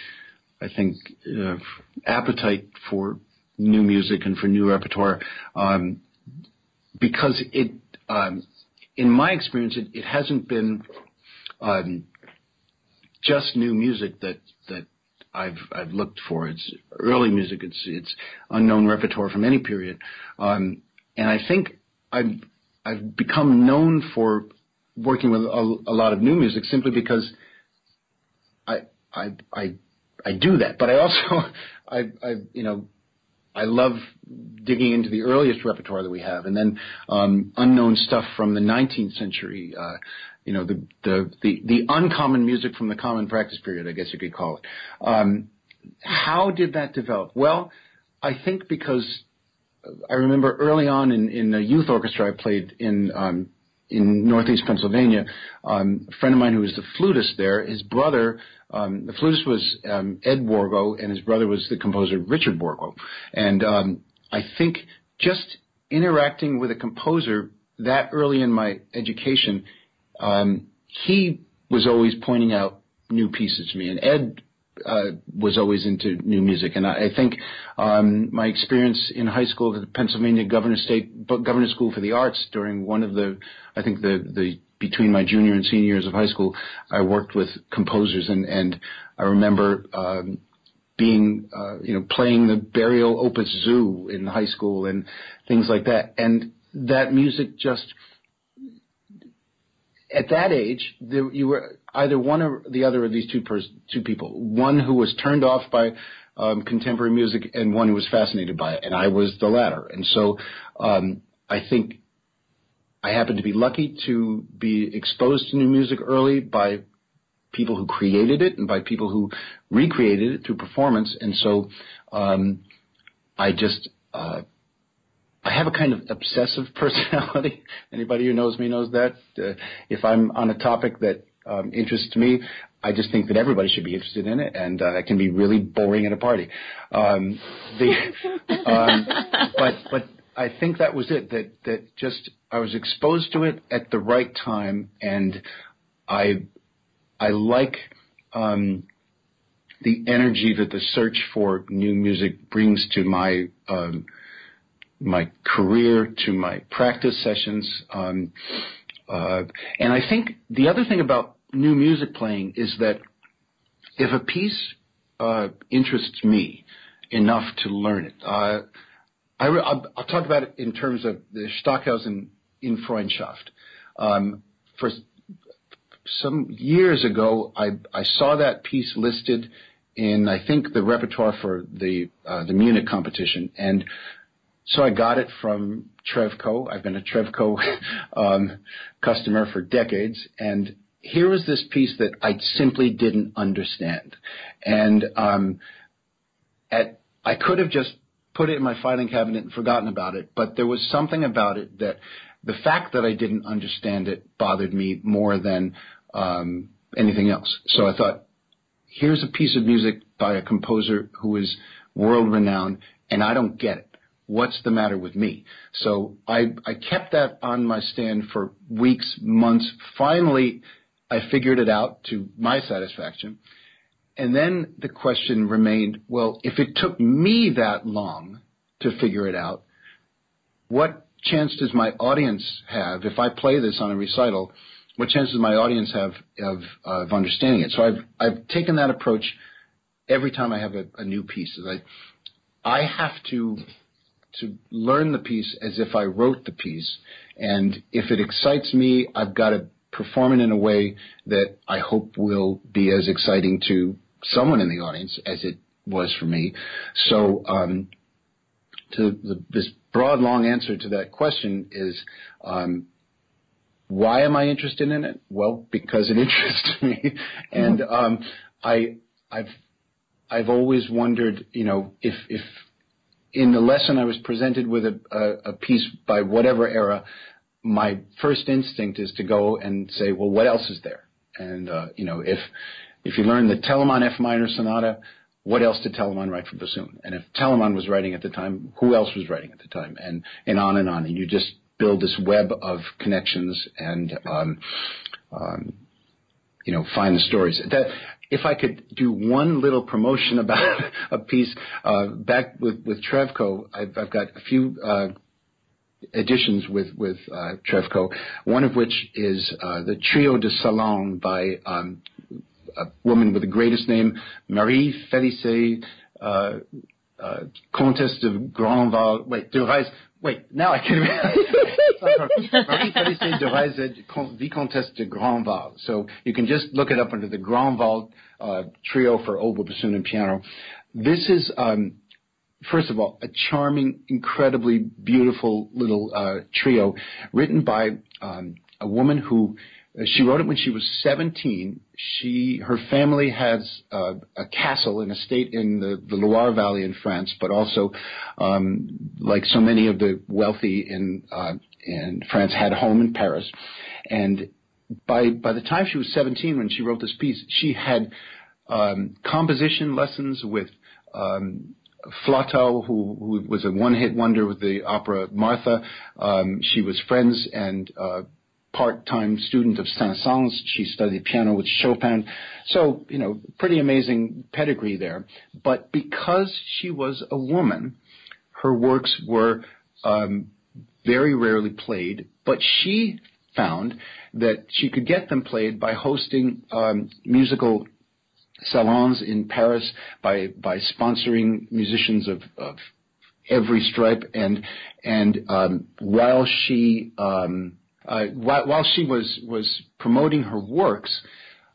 I think, appetite for new music and for new repertoire, because in my experience, it hasn't been just new music that I've looked for. It's early music. It's unknown repertoire from any period, and I think I've become known for working with a lot of new music simply because I do that. But I also I love digging into the earliest repertoire that we have, and then unknown stuff from the 19th century. The uncommon music from the common practice period, I guess you could call it. How did that develop? Well, I think because I remember early on in a youth orchestra I played in Northeast Pennsylvania, a friend of mine who was the flutist there, his brother, the flutist was Ed Wargo, and his brother was the composer Richard Wargo. And I think just interacting with a composer that early in my education, he was always pointing out new pieces to me, and Ed was always into new music. And I think my experience in high school at the Pennsylvania Governor School for the Arts during one of the between my junior and senior years of high school, I worked with composers, and I remember playing the Burial Opus Zoo in high school and things like that. And that music just, at that age, you were either one or the other of these two people. One who was turned off by contemporary music, and one who was fascinated by it, and I was the latter. And so I think I happened to be lucky to be exposed to new music early by people who created it and by people who recreated it through performance. And so I have a kind of obsessive personality. Anybody who knows me knows that. If I'm on a topic that interests me, I just think that everybody should be interested in it, and I can be really boring at a party. But I think that was it. That just I was exposed to it at the right time, and I like the energy that the search for new music brings to my career, to my practice sessions. And I think the other thing about new music playing is that if a piece interests me enough to learn it, I'll talk about it in terms of the Stockhausen in Freundschaft. For some years ago, I saw that piece listed in, I think, the repertoire for the Munich competition, and so I got it from Trevco. I've been a Trevco customer for decades, and here was this piece that I simply didn't understand. And I could have just put it in my filing cabinet and forgotten about it, but there was something about it that the fact that I didn't understand it bothered me more than anything else. So I thought, here's a piece of music by a composer who is world-renowned, and I don't get it. What's the matter with me? So I kept that on my stand for weeks, months. Finally, I figured it out to my satisfaction. And then the question remained, well, if it took me that long to figure it out, what chance does my audience have, if I play this on a recital, what chance does my audience have of understanding it? So I've taken that approach every time I have a new piece. I have to learn the piece as if I wrote the piece, and if it excites me, I've got to perform it in a way that I hope will be as exciting to someone in the audience as it was for me. So this broad, long answer to that question is, why am I interested in it? Well, because it interests me. And I've always wondered, if in the lesson I was presented with a piece by whatever era, my first instinct is to go and say, well, what else is there? And, if you learn the Telemann F minor sonata, what else did Telemann write for bassoon? And if Telemann was writing at the time, who else was writing at the time? And on and on. And you just build this web of connections and, find the stories. if I could do one little promotion about a piece, back with Trevco, I've got a few editions with Trevco, one of which is the Trio de Salon by a woman with the greatest name, Marie Félicée, Comtesse de Grandval. Now I can't remember. Marie Félicée de Reise, Vicomtesse de Grandval. So you can just look it up under the Grandval Trio for oboe, bassoon, and piano. This is, first of all, a charming, incredibly beautiful little trio written by a woman who, she wrote it when she was 17. Her family has a castle, an estate in the Loire Valley in France, but also, like so many of the wealthy in France, had a home in Paris. And by the time she was 17, when she wrote this piece, she had composition lessons with Flotow, who was a one-hit wonder with the opera Martha. She was friends and part-time student of Saint-Saëns. She studied piano with Chopin. So, pretty amazing pedigree there. But because she was a woman, her works were very rarely played, but she found that she could get them played by hosting musical salons in Paris, by sponsoring musicians of every stripe, and while she was promoting her works,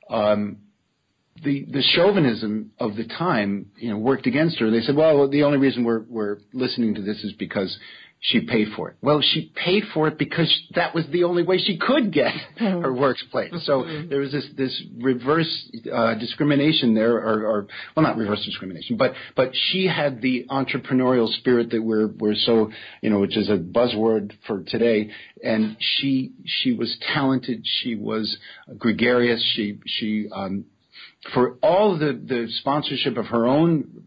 the chauvinism of the time, worked against her. They said, well, the only reason we're listening to this is because she paid for it. Well, she paid for it because that was the only way she could get her works played. So there was this reverse discrimination there, or well, not reverse discrimination, but she had the entrepreneurial spirit that we're so, which is a buzzword for today. And she was talented. She was gregarious. She for all the sponsorship of her own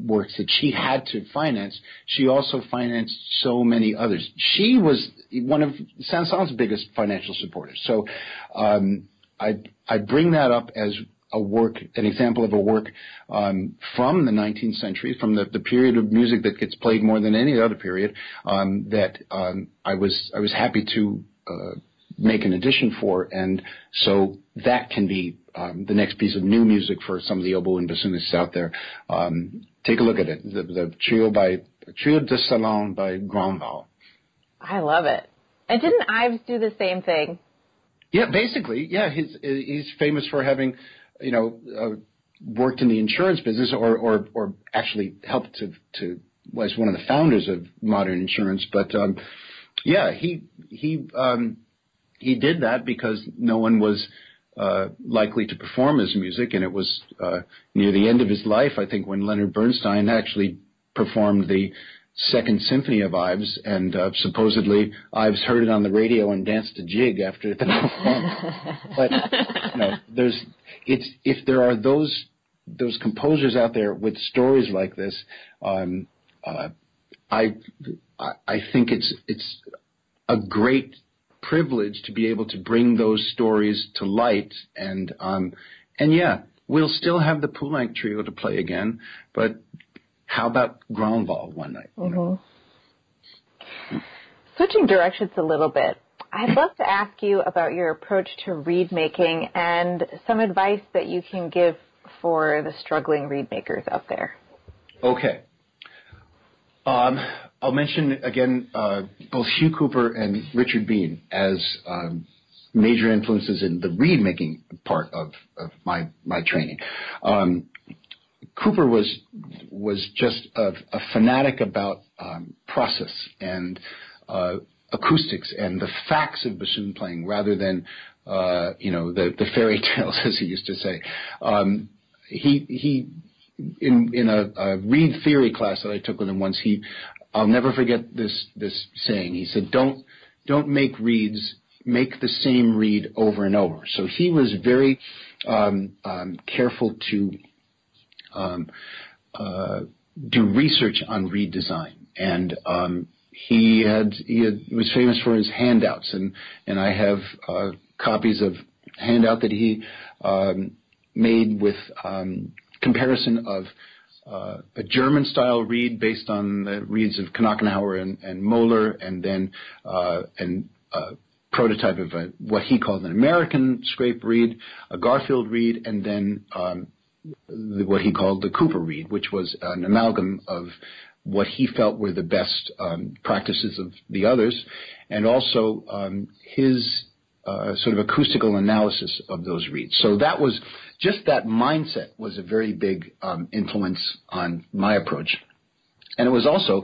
works that she had to finance, she also financed so many others. She was one of Saint-Saëns' biggest financial supporters. So I bring that up as an example of a work from the 19th century, from the period of music that gets played more than any other period, that I was happy to make an edition for, and so that can be the next piece of new music for some of the oboe and bassoonists out there. Take a look at it, the Trio de Salon by Grandval. I love it. And didn't Ives do the same thing? Yeah, basically, yeah. He's famous for having, worked in the insurance business, or actually helped to was one of the founders of modern insurance. But yeah, he did that because no one was likely to perform his music, and it was near the end of his life, I think, when Leonard Bernstein actually performed the Second Symphony of Ives, and supposedly Ives heard it on the radio and danced a jig after the performance. But if there are those composers out there with stories like this, I think it's a great privilege to be able to bring those stories to light, and yeah, we'll still have the Poulenc Trio to play again, but how about Grandval one night? Mm-hmm. Switching directions a little bit, I'd love to ask you about your approach to reed making and some advice that you can give for the struggling reed makers out there. Okay. I'll mention again both Hugh Cooper and Richard Bean as major influences in the reed making part of my training. Cooper was just a fanatic about process and acoustics and the facts of bassoon playing, rather than the fairy tales, as he used to say. He in a reed theory class that I took with him once, I'll never forget this saying. He said, "Don't make reeds, make the same reed over and over." So he was very careful to do research on reed design, and he was famous for his handouts, and I have copies of handout that he made with comparison of a German-style reed based on the reeds of Knochenhauer and Moeller, and then prototype of what he called an American scrape reed, a Garfield reed, and then what he called the Cooper reed, which was an amalgam of what he felt were the best practices of the others, and also his sort of acoustical analysis of those reeds. So that was just that mindset was a very big influence on my approach. And it was also,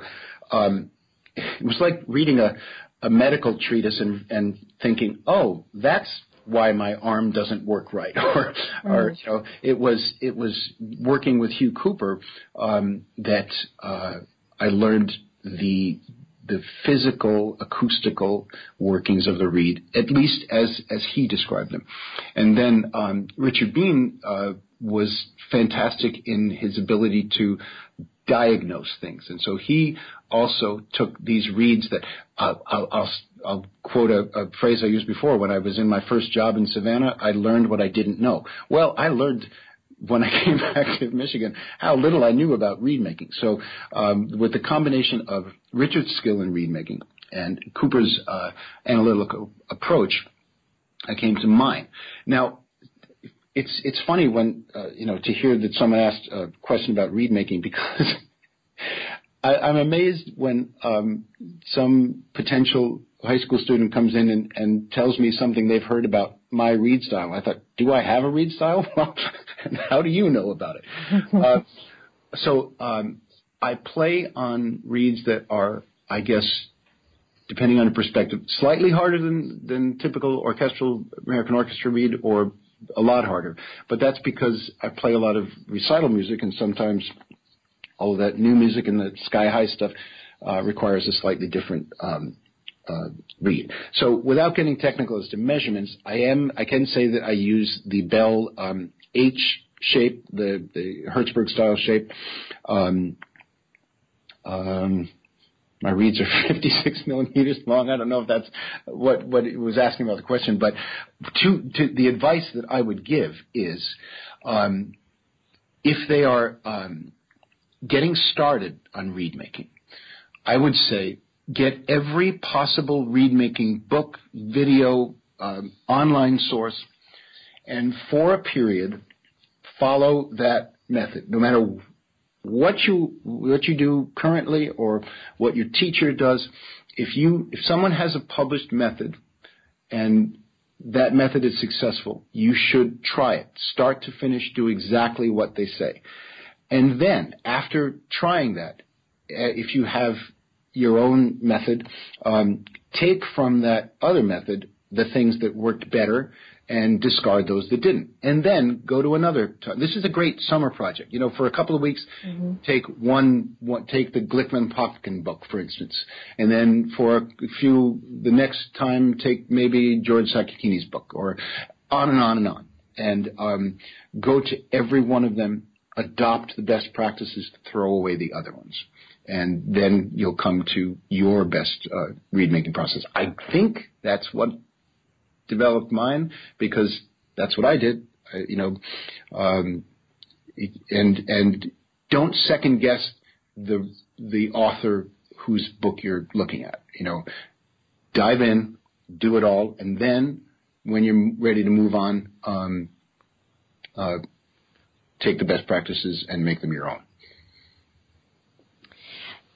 it was like reading a medical treatise and thinking, oh, that's why my arm doesn't work right, or you know, it was working with Hugh Cooper that I learned the physical, acoustical workings of the reed, at least as he described them. And then Richard Bean was fantastic in his ability to diagnose things. And so he also took these reeds that I'll quote a phrase I used before. When I was in my first job in Savannah, I learned what I didn't know. Well, I learned when I came back to Michigan how little I knew about reed making. So with the combination of Richard's skill in reed making and Cooper's analytical approach, I came to mine. Now, it's funny when to hear that someone asked a question about reed making, because I'm amazed when some potential high school student comes in and tells me something they've heard about my reed style. I thought, do I have a reed style? Well, how do you know about it? So I play on reeds that are, I guess, depending on the perspective, slightly harder than typical orchestral American orchestra reed, or a lot harder. But that's because I play a lot of recital music, and sometimes all of that new music and the sky-high stuff requires a slightly different reed. So without getting technical as to measurements, I can say that I use the Bell H shape, the Hertzberg style shape. My reeds are 56 millimeters long. I don't know if that's what it was asking about the question, but to the advice that I would give is, if they are getting started on reed making, I would say get every possible reed making book, video, online source, and for a period follow that method, no matter what you do currently or what your teacher does. If someone has a published method and that method is successful, you should try it. Start to finish, do exactly what they say. And then after trying that, if you have your own method, take from that other method the things that worked better and discard those that didn't. And then go to another time. This is a great summer project. You know, for a couple of weeks, take the Glickman-Popkin book, for instance. And then for the next time, take maybe George Sakakini's book, or on and on and on. And go to every one of them, adopt the best practices, throw away the other ones. And then you'll come to your best reed-making process. I think that's what developed mine, because that's what I did, and don't second guess the author whose book you're looking at. Dive in, do it all, and then when you're ready to move on, take the best practices and make them your own.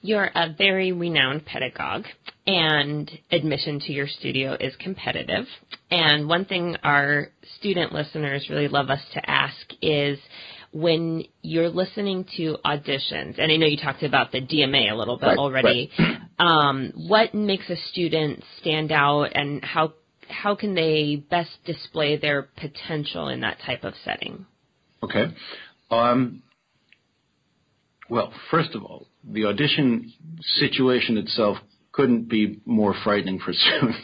You're a very renowned pedagogue, and admission to your studio is competitive. And one thing our student listeners really love us to ask is, when you're listening to auditions, and I know you talked about the DMA a little bit already, what makes a student stand out, and how can they best display their potential in that type of setting? Okay. Well, first of all, the audition situation itself couldn't be more frightening for students.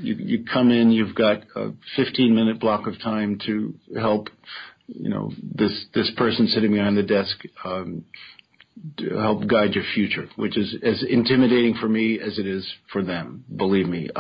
You come in, you've got a 15-minute block of time to help, this person sitting behind the desk help guide your future, which is as intimidating for me as it is for them, believe me.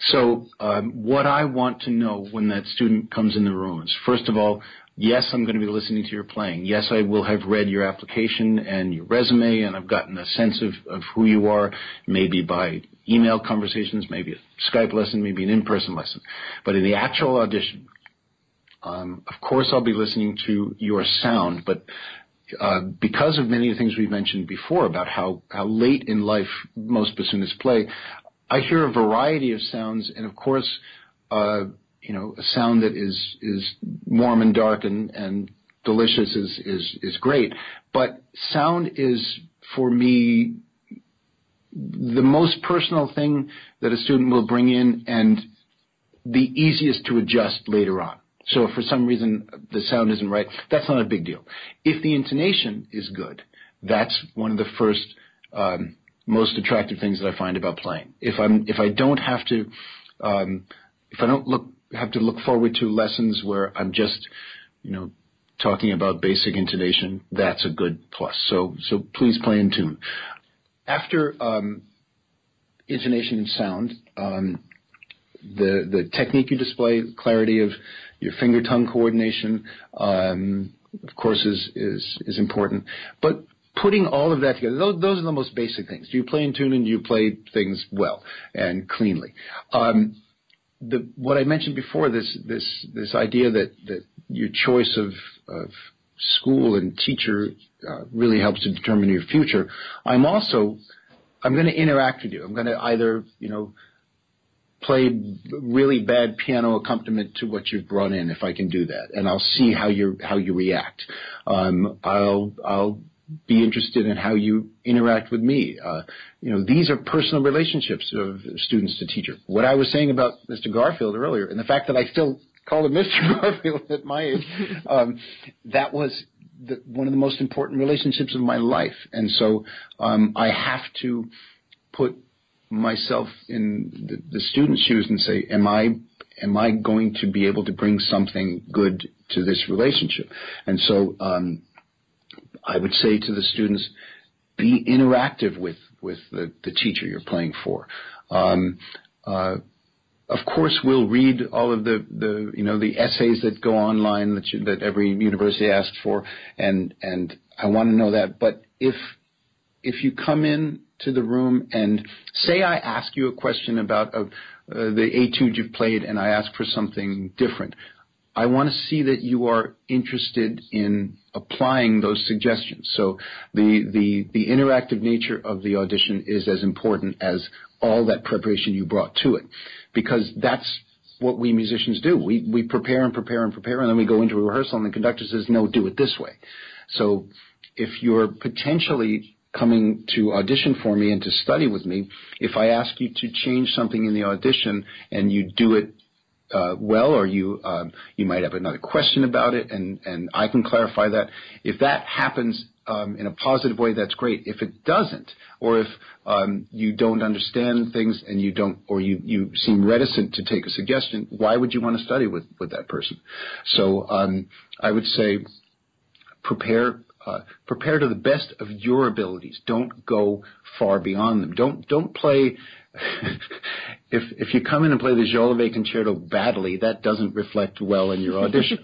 So what I want to know when that student comes in the room is, first of all, yes, I'm going to be listening to your playing. Yes, I will have read your application and your resume, and I've gotten a sense of who you are, maybe by email conversations, maybe a Skype lesson, maybe an in-person lesson. But in the actual audition, of course I'll be listening to your sound, but because of many of the things we've mentioned before about how late in life most bassoonists play, I hear a variety of sounds, and of course, a sound that is warm and dark and delicious is great. But sound is, for me, the most personal thing that a student will bring in and the easiest to adjust later on. So if for some reason the sound isn't right, that's not a big deal. If the intonation is good, that's one of the first most attractive things that I find about playing. If I don't have to look forward to lessons where I'm just talking about basic intonation, that's a good plus. So please play in tune. After intonation and sound, the technique you display, clarity of your finger-tongue coordination, of course, is important. But putting all of that together, those are the most basic things. Do you play in tune and do you play things well and cleanly? What I mentioned before, this idea that your choice of school and teacher really helps to determine your future. I'm going to interact with you. I'm going to either, play really bad piano accompaniment to what you've brought in, if I can do that, and I'll see how you react. I'll be interested in how you interact with me. These are personal relationships of students to teacher. What I was saying about Mr. Garfield earlier, and the fact that I still call him Mr. Garfield at my age, that was one of the most important relationships of my life. And so I have to put myself in the student's shoes and say, am I going to be able to bring something good to this relationship? And so I would say to the students, be interactive with the teacher you're playing for. Of course, we'll read all of the essays that go online that every university asks for, and I want to know that. But if you come in to the room and say I ask you a question about the etude you've played and I ask for something different, I want to see that you are interested in applying those suggestions. So the interactive nature of the audition is as important as all that preparation you brought to it, because that's what we musicians do. We prepare and prepare and prepare, and then we go into a rehearsal and the conductor says, no, do it this way. So if you're potentially coming to audition for me and to study with me, if I ask you to change something in the audition and you do it well, or you might have another question about it, and I can clarify that. If that happens in a positive way, that's great. If it doesn't, or if you don't understand things and you seem reticent to take a suggestion, why would you want to study with that person? So I would say prepare to the best of your abilities. Don't go far beyond them. Don't play. If you come in and play the Jolivet Concerto badly, that doesn't reflect well in your audition.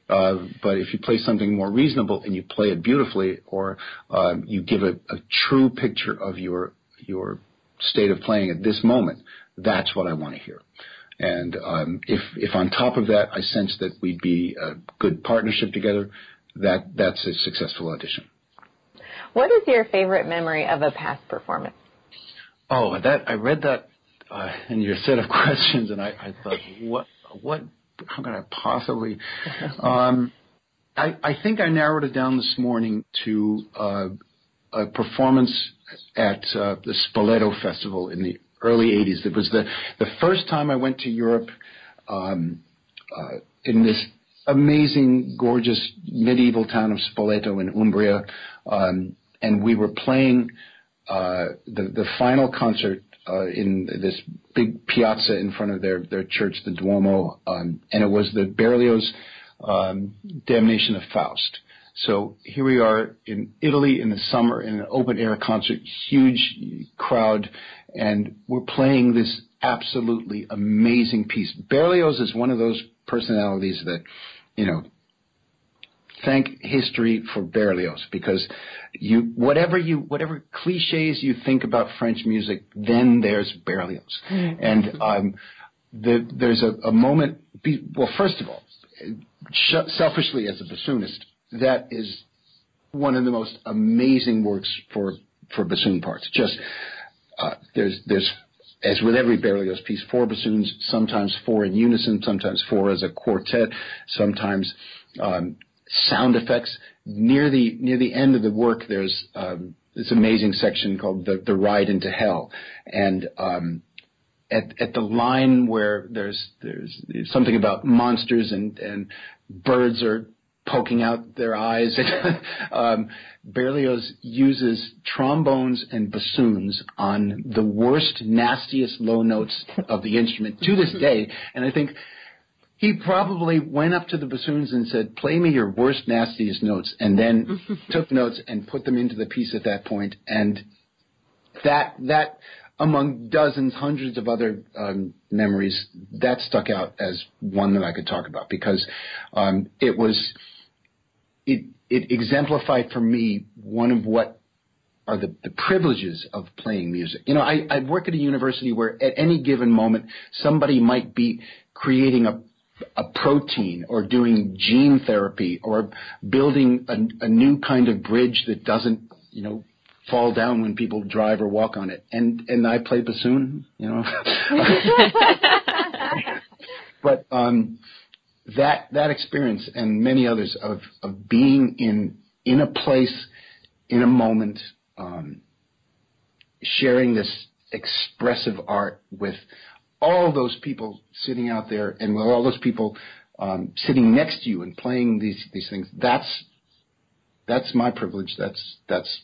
But if you play something more reasonable and you play it beautifully, or you give a true picture of your state of playing at this moment, that's what I want to hear. And if on top of that I sense that we'd be a good partnership together, that's a successful audition. What is your favorite memory of a past performance? Oh, I read that in your set of questions, and I thought, what? How can I possibly? I think I narrowed it down this morning to a performance at the Spoleto Festival in the early '80s. It was the first time I went to Europe in this amazing, gorgeous medieval town of Spoleto in Umbria, and we were playing the final concert in this big piazza in front of their church, the Duomo, and it was the Berlioz Damnation of Faust. So here we are in Italy in the summer in an open air concert, huge crowd, and we're playing this absolutely amazing piece. Berlioz is one of those personalities that, thank history for Berlioz, because whatever cliches you think about French music, then there's Berlioz. And there's a moment. Well, first of all, selfishly as a bassoonist, that is one of the most amazing works for bassoon parts. Just there's as with every Berlioz piece, 4 bassoons, sometimes 4 in unison, sometimes 4 as a quartet, sometimes sound effects. Near the end of the work, there's this amazing section called the Ride into Hell, and at the line where there's something about monsters and birds are poking out their eyes. Berlioz uses trombones and bassoons on the worst, nastiest low notes of the instrument to this day, and I think he probably went up to the bassoons and said, "Play me your worst, nastiest notes," and then took notes and put them into the piece at that point. And that among dozens, hundreds of other memories, that stuck out as one that I could talk about, because it exemplified for me one of what are the privileges of playing music. I work at a university where at any given moment somebody might be creating a protein or doing gene therapy or building a new kind of bridge that doesn't, fall down when people drive or walk on it. And I play bassoon, But that experience and many others of being in a place, in a moment, sharing this expressive art with all those people sitting out there and with all those people sitting next to you and playing these things, that's my privilege. That's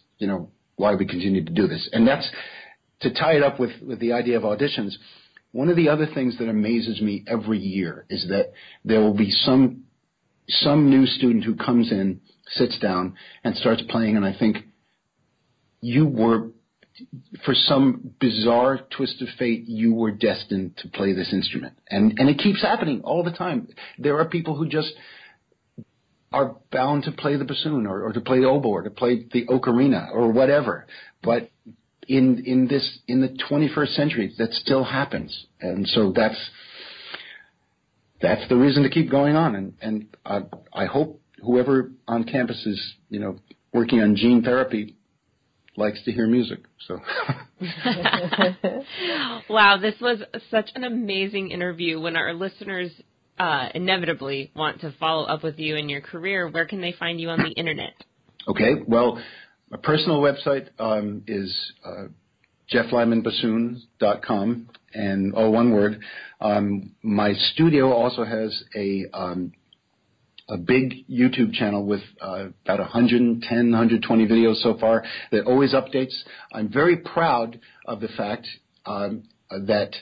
why we continue to do this. And that's to tie it up with the idea of auditions. One of the other things that amazes me every year is that there will be some new student who comes in, sits down, and starts playing, and I think you were, for some bizarre twist of fate, you were destined to play this instrument. And it keeps happening all the time. There are people who just are bound to play the bassoon or to play the oboe or to play the ocarina or whatever. But in the 21st century, that still happens. And so that's the reason to keep going on. And I hope whoever on campus is, working on gene therapy likes to hear music. So. Wow, this was such an amazing interview. When our listeners inevitably want to follow up with you and your career, where can they find you on the internet? Okay, well, my personal website is jefflymanbassoon.com, and all one word. My studio also has a big YouTube channel with about 110, 120 videos so far that always updates. I'm very proud of the fact that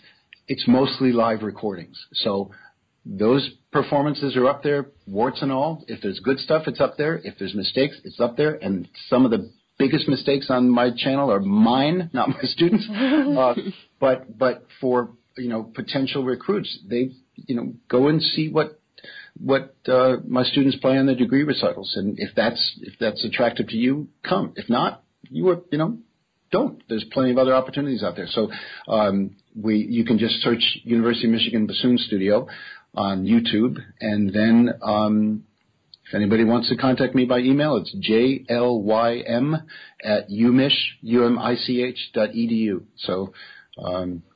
it's mostly live recordings. So those performances are up there, warts and all. If there's good stuff, it's up there. If there's mistakes, it's up there. And some of the biggest mistakes on my channel are mine, not my students. But for potential recruits, they go and see what my students play on their degree recitals, and if that's attractive to you, come. If not, don't. There's plenty of other opportunities out there. So you can just search University of Michigan Bassoon Studio on YouTube, and then if anybody wants to contact me by email, it's jlym@umich.edu. So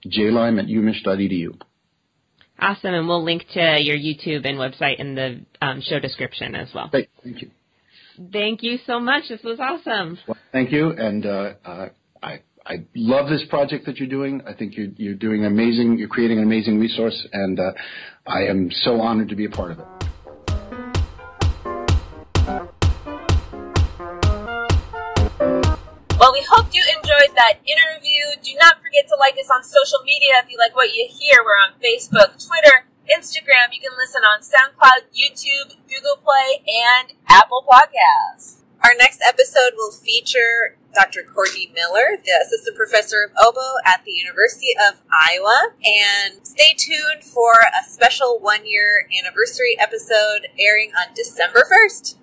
jlym@umich.edu. Awesome, and we'll link to your YouTube and website in the show description as well. Great, thank you. Thank you so much. This was awesome. Well, thank you, and I love this project that you're doing. I think you're doing amazing. You're creating an amazing resource, and I am so honored to be a part of it. Well, we hope you enjoyed that interview. Do not forget to like us on social media if you like what you hear. We're on Facebook, Twitter, Instagram. You can listen on SoundCloud, YouTube, Google Play, and Apple Podcasts. Our next episode will feature Dr. Courtney Miller, the assistant professor of oboe at the University of Iowa. And stay tuned for a special 1-year anniversary episode airing on December 1st.